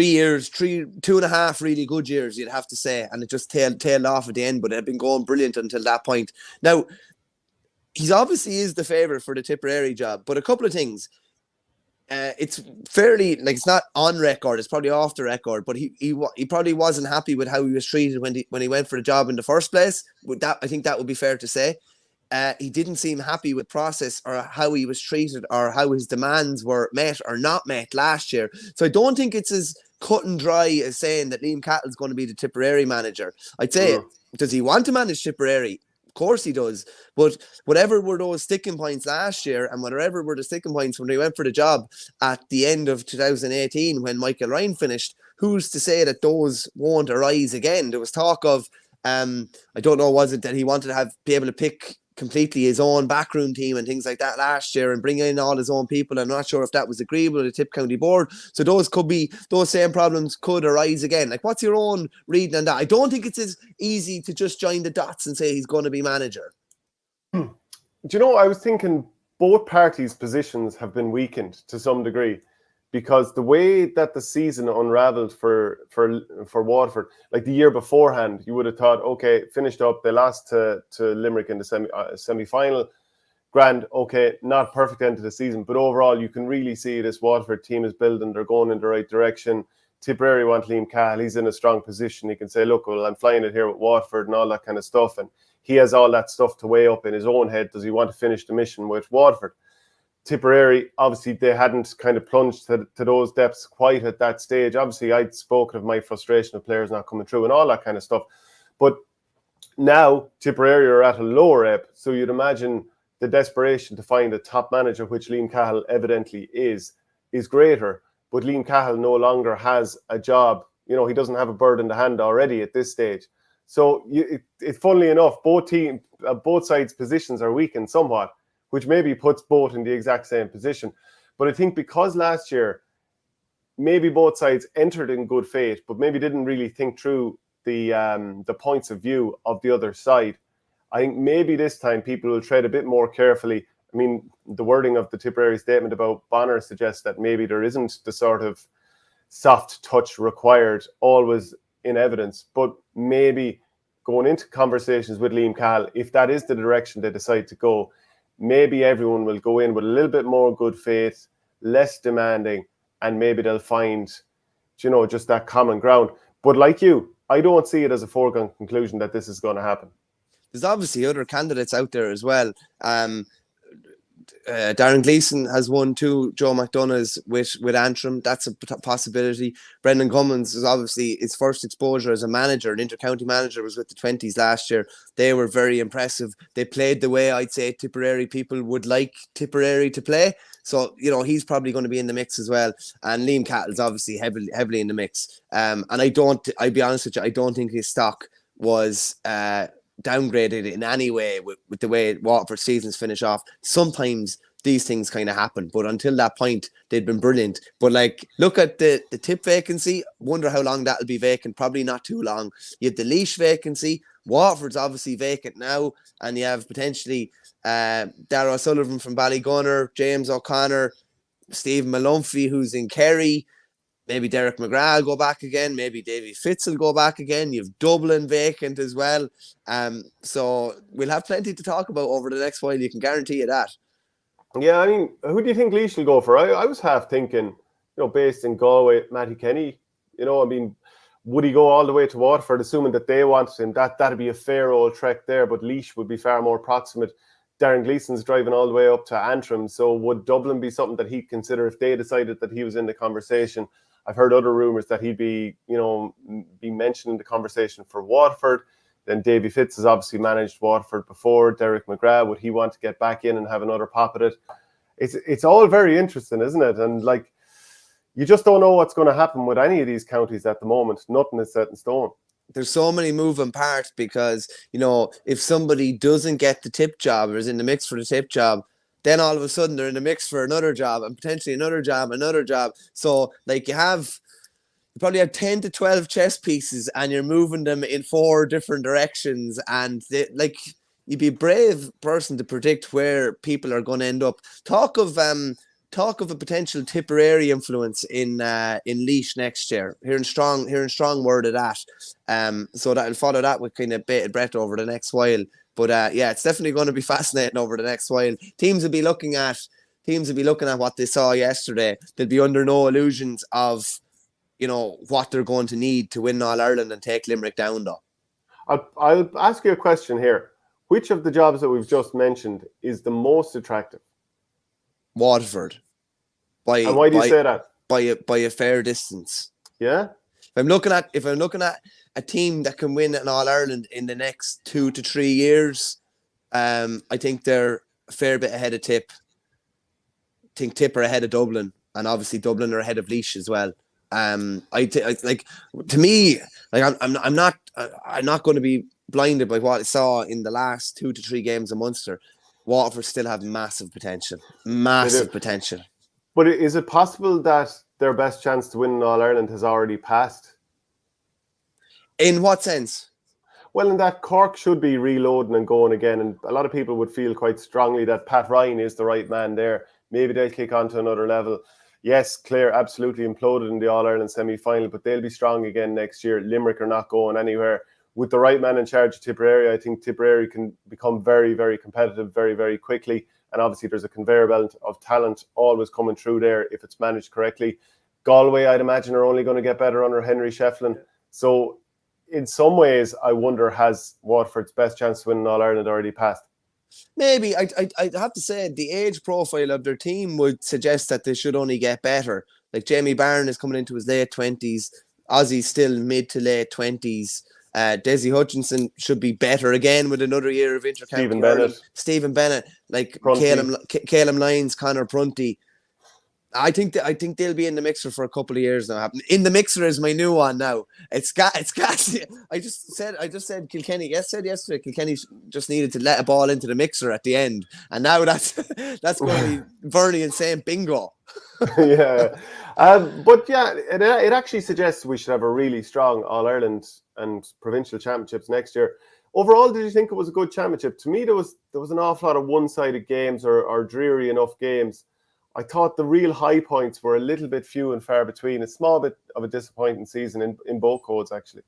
B: years, 2.5 really good years, you'd have to say, and it just tailed off at the end, but it had been going brilliant until that point. Now, he's obviously is the favourite for the Tipperary job, but a couple of things. It's fairly, it's not on record, it's probably off the record, but he probably wasn't happy with how he was treated when he went for the job in the first place. I think that would be fair to say. He didn't seem happy with process or how he was treated or how his demands were met or not met last year. So I don't think it's as cut and dry as saying that Liam Cahill is going to be the Tipperary manager. I'd say, does he want to manage Tipperary? Of course he does. But whatever were those sticking points last year and whatever were the sticking points when he went for the job at the end of 2018 when Michael Ryan finished, who's to say that those won't arise again? There was talk of, I don't know, was it that he wanted to be able to pick completely his own backroom team and things like that last year and bring in all his own people. I'm not sure if that was agreeable with the Tip County Board. So those same problems could arise again. Like, what's your own reading on that? I don't think it's as easy to just join the dots and say he's going to be manager.
A: Do you know, I was thinking both parties' positions have been weakened to some degree, because the way that the season unravelled for Waterford, like the year beforehand, you would have thought, okay, finished up, they lost to Limerick in the semi-final. Grand, okay, not perfect end of the season, but overall you can really see this Waterford team is building, they're going in the right direction. Tipperary want Liam Cahill, he's in a strong position. He can say, look, well, I'm flying it here with Waterford and all that kind of stuff, and he has all that stuff to weigh up in his own head. Does he want to finish the mission with Waterford? Tipperary, obviously, they hadn't kind of plunged to those depths quite at that stage. Obviously, I'd spoken of my frustration of players not coming through and all that kind of stuff. But now, Tipperary are at a lower ebb. So you'd imagine the desperation to find a top manager, which Liam Cahill evidently is greater. But Liam Cahill no longer has a job. You know, he doesn't have a bird in the hand already at this stage. So, funnily enough, both sides' positions are weakened somewhat, which maybe puts both in the exact same position. But I think because last year, maybe both sides entered in good faith, but maybe didn't really think through the points of view of the other side. I think maybe this time people will tread a bit more carefully. I mean, the wording of the Tipperary statement about Bonner suggests that maybe there isn't the sort of soft touch required always in evidence, but maybe going into conversations with Liam Cahill, if that is the direction they decide to go, maybe everyone will go in with a little bit more good faith, less demanding, and maybe they'll find, just that common ground. But like you, I don't see it as a foregone conclusion that this is going to happen.
B: There's obviously other candidates out there as well. Darren Gleeson has won 2 Joe McDonough's with Antrim. That's a possibility. Brendan Cummins is obviously his first exposure as a manager, an inter-county manager, was with the 20s last year. They were very impressive. They played the way I'd say Tipperary people would like Tipperary to play. So, he's probably going to be in the mix as well. And Liam Cattle's obviously heavily in the mix. And I'll be honest with you, I don't think his stock was downgraded in any way with the way Waterford seasons finish off. Sometimes these things kind of happen, but until that point they'd been brilliant. But look at the tip vacancy, wonder how long that'll be vacant. Probably not too long. You have the Laois vacancy. Waterford's obviously vacant now, and you have potentially Darragh O'Sullivan from Ballygunner, James O'Connor, Stephen Malumphey who's in Kerry. Maybe Derek McGrath will go back again. Maybe Davy Fitz will go back again. You've Dublin vacant as well. So we'll have plenty to talk about over the next while. You can guarantee you that.
A: Yeah, I mean, who do you think Laois will go for? I was half thinking, based in Galway, Matty Kenny. Would he go all the way to Waterford, assuming that they wanted him? That'd be a fair old trek there, but Laois would be far more proximate. Darren Gleeson's driving all the way up to Antrim. So would Dublin be something that he'd consider if they decided that he was in the conversation? I've heard other rumours that he'd be mentioned in the conversation for Waterford. Then Davy Fitz has obviously managed Waterford before. Derek McGrath, would he want to get back in and have another pop at it? It's all very interesting, isn't it? And you just don't know what's going to happen with any of these counties at the moment. Nothing is set in stone.
B: There's so many moving parts because, if somebody doesn't get the tip job or is in the mix for the tip job, then all of a sudden they're in the mix for another job and potentially another job. So you probably have 10 to 12 chess pieces and you're moving them in 4 different directions. And you'd be a brave person to predict where people are going to end up. Talk of a potential Tipperary influence in Laois next year. Hearing strong word of that. So that I'll follow that with kind of bated breath over the next while. But it's definitely going to be fascinating over the next while. Teams will be looking at what they saw yesterday. They'll be under no illusions of, what they're going to need to win All Ireland and take Limerick down, though.
A: I'll ask you a question here. Which of the jobs that we've just mentioned is the most attractive?
B: Waterford.
A: And why do you say that?
B: By a fair distance.
A: Yeah.
B: If I'm looking at a team that can win an All Ireland in the next 2 to 3 years, I think they're a fair bit ahead of Tip. I think Tip are ahead of Dublin, and obviously Dublin are ahead of Laois as well. I'm not going to be blinded by what I saw in the last 2 to 3 games of Munster. Waterford still have massive potential. But
A: is it possible that their best chance to win All Ireland has already passed?
B: In what sense?
A: Well, in that Cork should be reloading and going again, and a lot of people would feel quite strongly that Pat Ryan is the right man there. Maybe they'll kick on to another level. Yes, Clare absolutely imploded in the All Ireland semi-final, but they'll be strong again next year. Limerick are not going anywhere. With the right man in charge of Tipperary, I think Tipperary can become very, very competitive very, very quickly. And obviously there's a conveyor belt of talent always coming through there if it's managed correctly. Galway, I'd imagine, are only going to get better under Henry Shefflin. So in some ways, I wonder, has Waterford's best chance to win All Ireland already passed?
B: Maybe. I'd have to say the age profile of their team would suggest that they should only get better. Like Jamie Barron is coming into his late 20s. Ozzy's still mid to late 20s. Desi Hutchinson should be better again with another year of intercounty. Stephen Bennett, like Caleb Lyons, Conor Prunty. I think they'll be in the mixer for a couple of years now. In the mixer is my new one now. It's got. I just said Kilkenny. Said yesterday Kilkenny just needed to let a ball into the mixer at the end, and now that's going to be Verney and saying bingo.
A: Yeah, but yeah, it actually suggests we should have a really strong All Ireland and provincial championships next year. overall, did you think it was a good championship? To me, there was an awful lot of one-sided games or dreary enough games. I thought the real high points were a little bit few and far between. A small bit of a disappointing season in both codes, actually.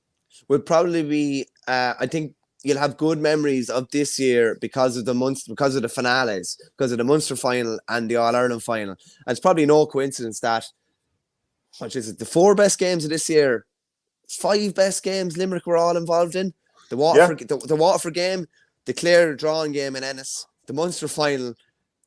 B: Would probably be, I think you'll have good memories of this year because of the finales, because of the Munster final and the All-Ireland final. And it's probably no coincidence that, the 4 best games of this year, 5 best games Limerick were all involved in. The Waterford game, the Clare drawing game in Ennis, the Munster final,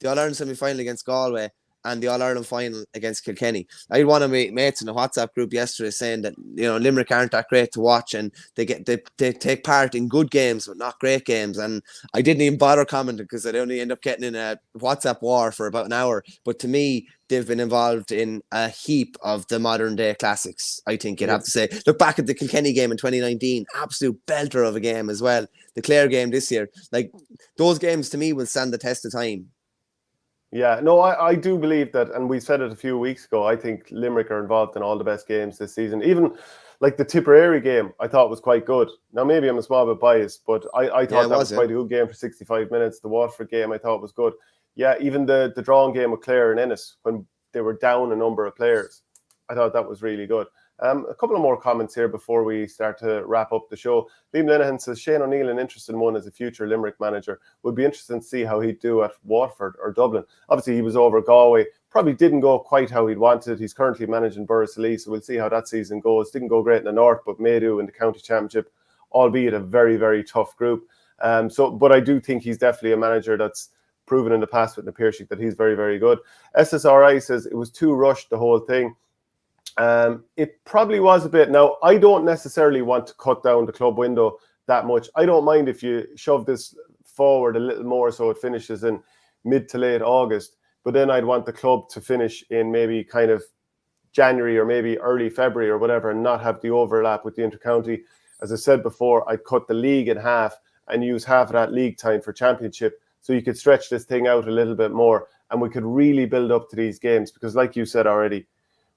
B: the All-Ireland semi-final against Galway, and the All-Ireland final against Kilkenny. I had one of my mates in a WhatsApp group yesterday saying that, Limerick aren't that great to watch, and they take part in good games but not great games. And I didn't even bother commenting because I'd only end up getting in a WhatsApp war for about an hour. But to me, they've been involved in a heap of the modern day classics, I think you'd have to say. Look back at the Kilkenny game in 2019, absolute belter of a game as well. The Clare game this year, like those games to me will stand the test of time.
A: Yeah, no, I do believe that, and we said it a few weeks ago, I think Limerick are involved in all the best games this season. Even like the Tipperary game, I thought was quite good. Now, maybe I'm a small bit biased, but I thought that was quite a good game for 65 minutes. The Waterford game, I thought was good. Yeah, even the drawing game with Clare and Ennis, when they were down a number of players, I thought that was really good. A couple of more comments here before we start to wrap up the show. Liam Linehan says, Shane O'Neill, an interesting one as a future Limerick manager. Would be interesting to see how he'd do at Waterford or Dublin. Obviously, he was over Galway. Probably didn't go quite how he'd wanted. He's currently managing Borrisoleigh, so we'll see how that season goes. Didn't go great in the north, but may do in the county championship, albeit a very, very tough group. But I do think he's definitely a manager that's proven in the past with Napirshick that he's very, very good. SSRI says it was too rushed, the whole thing. It probably was a bit. Now, I don't necessarily want to cut down the club window that much. I don't mind if you shove this forward a little more so it finishes in mid to late August, but then I'd want the club to finish in maybe kind of January or maybe early February or whatever, and not have the overlap with the intercounty. As I said before, I'd cut the league in half and use half of that league time for championship, so you could stretch this thing out a little bit more and we could really build up to these games, because like you said already,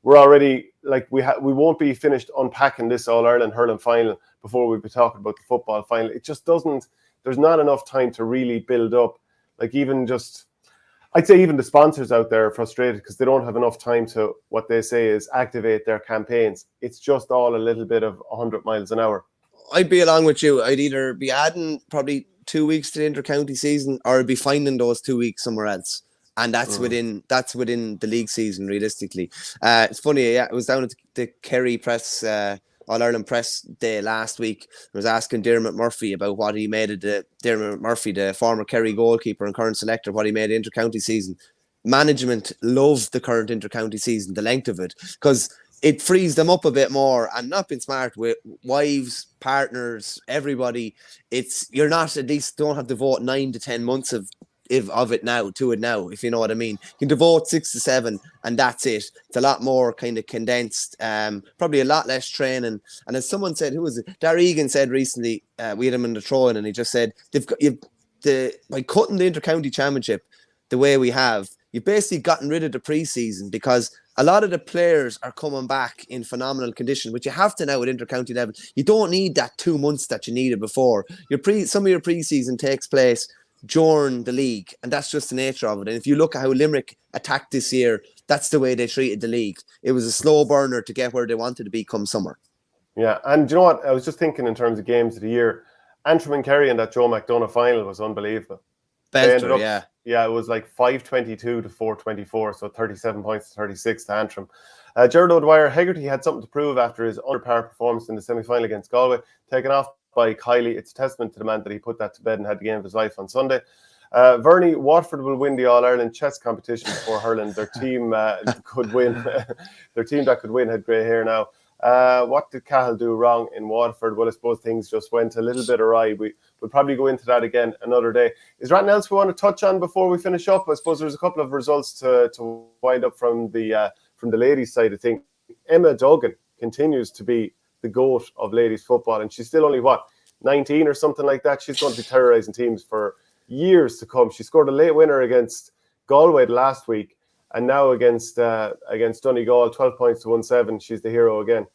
A: we're already, like, we won't be finished unpacking this All-Ireland hurling final before we'll be talking about the football final. It just doesn't, there's not enough time to really build up. Like, I'd say even the sponsors out there are frustrated because they don't have enough time to, what they say is, activate their campaigns. It's just all a little bit of 100 miles an hour.
B: I'd be along with you. I'd either be adding probably 2 weeks to the inter-county season, or I'd be finding those 2 weeks somewhere else. And that's within the league season, realistically. It's funny, I was down at the Kerry Press, All-Ireland Press Day last week. I was asking Dermot Murphy about what he made of Dermot Murphy, the former Kerry goalkeeper and current selector, what he made of the inter-county season. Management love the current inter-county season, the length of it, because it frees them up a bit more, and not being smart with wives, partners, everybody. You're not, at least don't have to devote 9 to 10 months of it now, if you know what I mean. You can devote 6 to 7 and that's it. It's a lot more kind of condensed, probably a lot less training. And as someone said, who was it? Darry Egan said recently, we had him in the throw-in, and he just said, by cutting the inter-county championship the way we have, you've basically gotten rid of the pre-season, because a lot of the players are coming back in phenomenal condition, which you have to now at inter-county level. You don't need that 2 months that you needed before. Some of your pre-season takes place during the league, and that's just the nature of it. And if you look at how Limerick attacked this year, that's the way they treated the league. It was a slow burner to get where they wanted to be come summer. Yeah, and you know what? I was just thinking in terms of games of the year, Antrim and Kerry in that Joe McDonough final was unbelievable. Belter, yeah.
A: Yeah, it was like 522 to 424, so 37 points to 36 to Antrim. Gerard O'Dwyer, Hegarty had something to prove after his under-par performance in the semi-final against Galway, taken off by Kiely. It's a testament to the man that he put that to bed and had the game of his life on Sunday. Verney, Watford will win the All-Ireland chess competition before hurling. Their team could win. Their team that could win had grey hair now. What did Cahill do wrong in Waterford? Well, I suppose things just went a little bit awry. We'll probably go into that again another day. Is there anything else we want to touch on before we finish up? I suppose there's a couple of results to wind up from the ladies' side of things. Emma Duggan continues to be the GOAT of ladies football, and she's still only 19 or something like that. She's going to be terrorising teams for years to come. She scored a late winner against Galway last week, and now against Donegal, 12 points to 1-7. She's the hero again.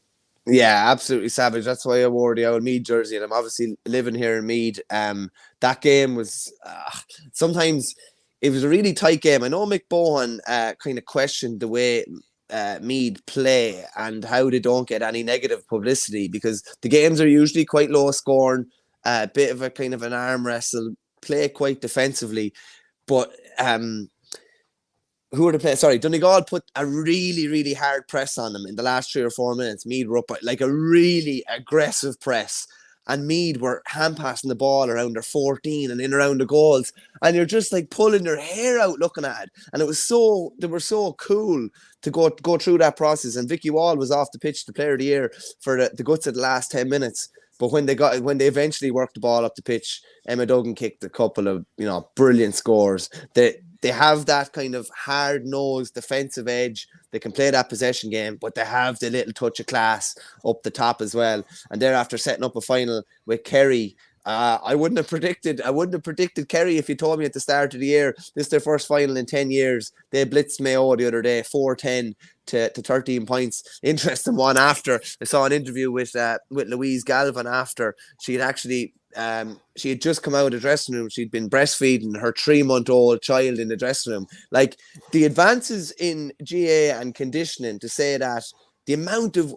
B: Yeah, absolutely savage. That's why I wore the old Mead jersey, and I'm obviously living here in Mead. That game was sometimes it was a really tight game. I know Mick Bohan kind of questioned the way Mead play and how they don't get any negative publicity, because the games are usually quite low scoring, a bit of a kind of an arm wrestle, play quite defensively, but who were the players? Sorry, Donegal put a really, really hard press on them in the last 3 or 4 minutes. Mead were up like a really aggressive press, and Mead were hand passing the ball around their 14 and in around the goals, and you're just like pulling your hair out looking at it. And it was they were so cool to go through that process. And Vicky Wall was off the pitch, the player of the year, for the guts of the last 10 minutes. But when they eventually worked the ball up the pitch, Emma Duggan kicked a couple of brilliant scores. They have that kind of hard-nosed defensive edge. They can play that possession game, but they have the little touch of class up the top as well. And they're after setting up a final with Kerry. I wouldn't have predicted Kerry if you told me at the start of the year this is their first final in 10 years. They blitzed Mayo the other day, 4-10 to 13 points. Interesting one after. I saw an interview with Louise Galvin after. She had actually she had just come out of the dressing room. She'd been breastfeeding her 3-month-old child in the dressing room. Like, the advances in GA and conditioning, to say that the amount of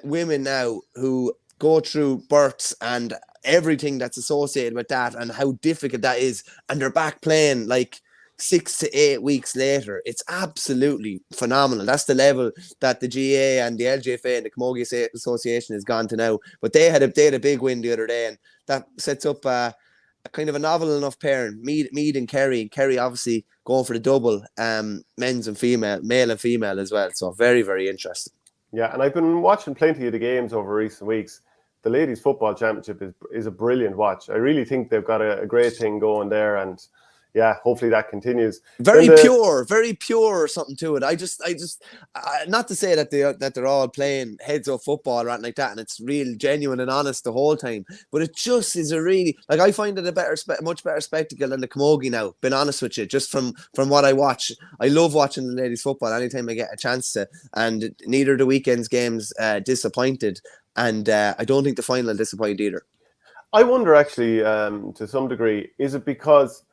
B: women now who go through births and everything that's associated with that, and how difficult that is, and they're back playing like 6 to 8 weeks later. It's absolutely phenomenal. That's the level that the GA and the LGFA and the Camogie Association has gone to now. But they had a big win the other day, and that sets up a kind of a novel enough pairing. Mead and Kerry. And Kerry obviously going for the double, men's and female, male and female as well. So very, very interesting.
A: Yeah, and I've been watching plenty of the games over recent weeks. The Ladies Football Championship is a brilliant watch. I really think they've got a great thing going there, and yeah, hopefully that continues.
B: Very pure or something to it. I just not to say that they're all playing heads up football or anything like that, and it's real, genuine and honest the whole time. But it just is a really, like, I find it a much better spectacle than the Camogie now. Been honest with you, just from what I watch. I love watching the ladies football anytime I get a chance to, and neither of the weekend's games disappointed, and I don't think the final disappointed either.
A: I wonder actually, to some degree, is it because?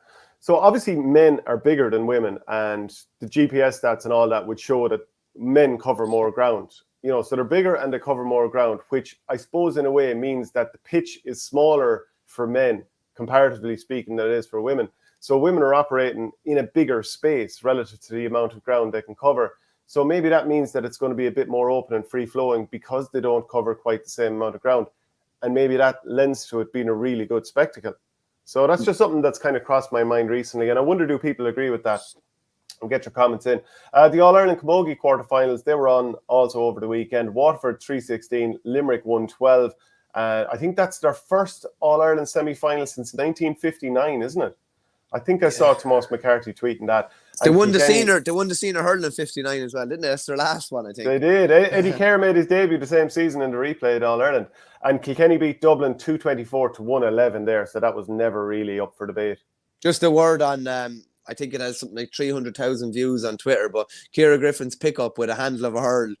A: So obviously men are bigger than women, and the GPS stats and all that would show that men cover more ground. So they're bigger and they cover more ground, which I suppose in a way means that the pitch is smaller for men, comparatively speaking, than it is for women. So women are operating in a bigger space relative to the amount of ground they can cover. So maybe that means that it's going to be a bit more open and free-flowing because they don't cover quite the same amount of ground. And maybe that lends to it being a really good spectacle. So that's just something that's kind of crossed my mind recently. And I wonder, do people agree with that? And get your comments in. The All-Ireland Camogie quarterfinals, they were on also over the weekend. Waterford 3-16, Limerick 1-12. I think that's their first All-Ireland semi-final since 1959, isn't it? I think I saw Tomas McCarthy tweeting that.
B: They won the senior hurling in 59 as well, didn't they? That's their last one, I think.
A: They did. Eddie Kerr made his debut the same season in the replay at All-Ireland. And Kilkenny beat Dublin 224 to 111 there. So that was never really up for debate. Just
B: a word on, I think it has something like 300,000 views on Twitter, but Ciara Griffin's pickup with a handle of a hurl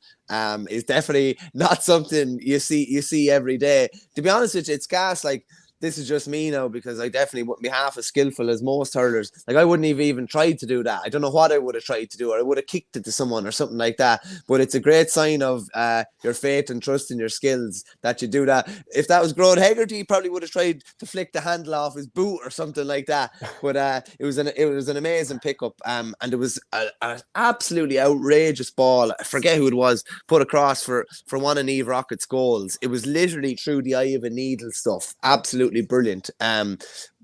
B: is definitely not something you see every day. To be honest with you, it's gas. Like, this is just me now, because I definitely wouldn't be half as skillful as most hurlers. Like, I wouldn't have even tried to do that. I don't know what I would have tried to do, or I would have kicked it to someone or something like that. But it's a great sign of your faith and trust in your skills that you do that. If that was Grode Hegarty, he probably would have tried to flick the handle off his boot or something like that. But it was an amazing pickup, and it was an absolutely outrageous ball. I forget who it was, put across for one of Niamh Rocket's goals. It was literally through the eye of a needle stuff. Absolutely brilliant.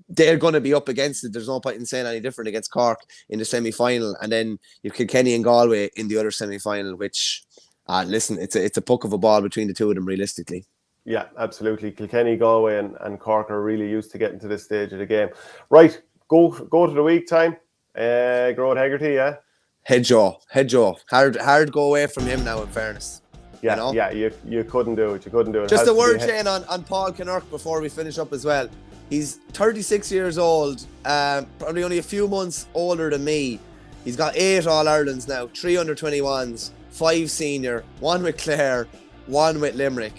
B: They're going to be up against it. There's no point in saying any different against Cork in the semi-final, and then you've Kilkenny and Galway in the other semi-final, which listen, it's a puck of a ball between the two of them realistically. Yeah, absolutely. Kilkenny, Galway and Cork are really used to getting to this stage of the game. Right, go to the week time. Grode Hegarty, yeah? Head jaw. Hard go away from him now, in fairness. Yeah, you couldn't do it. You couldn't do it. Just a word, Shane, on Paul Kinnerk before we finish up as well. He's 36 years old, probably only a few months older than me. He's got 8 All-Irelands now, 3 under-21s, 5 senior, 1 with Clare, one with Limerick.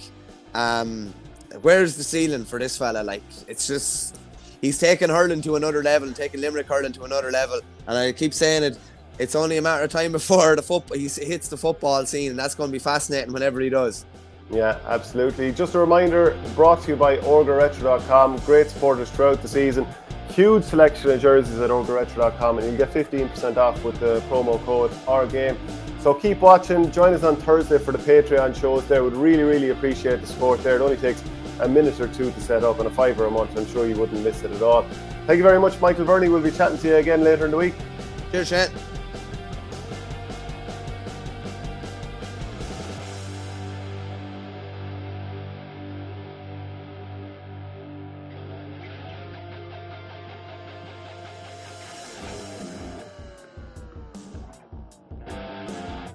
B: Where's the ceiling for this fella? Like, it's just, he's taken hurling to another level, taking Limerick hurling to another level. And I keep saying it, it's only a matter of time before he hits the football scene, and that's going to be fascinating whenever he does.
A: Yeah, absolutely. Just a reminder, brought to you by OurGameSupporters.com. Great supporters throughout the season. Huge selection of jerseys at OurGameSupporters.com, and you'll get 15% off with the promo code OurGame. So keep watching. Join us on Thursday for the Patreon shows there. Would really, really appreciate the support there. It only takes a minute or two to set up, and $5 a month. I'm sure you wouldn't miss it at all. Thank you very much, Michael Verney. We'll be chatting to you again later in the week.
B: Cheers, Shane.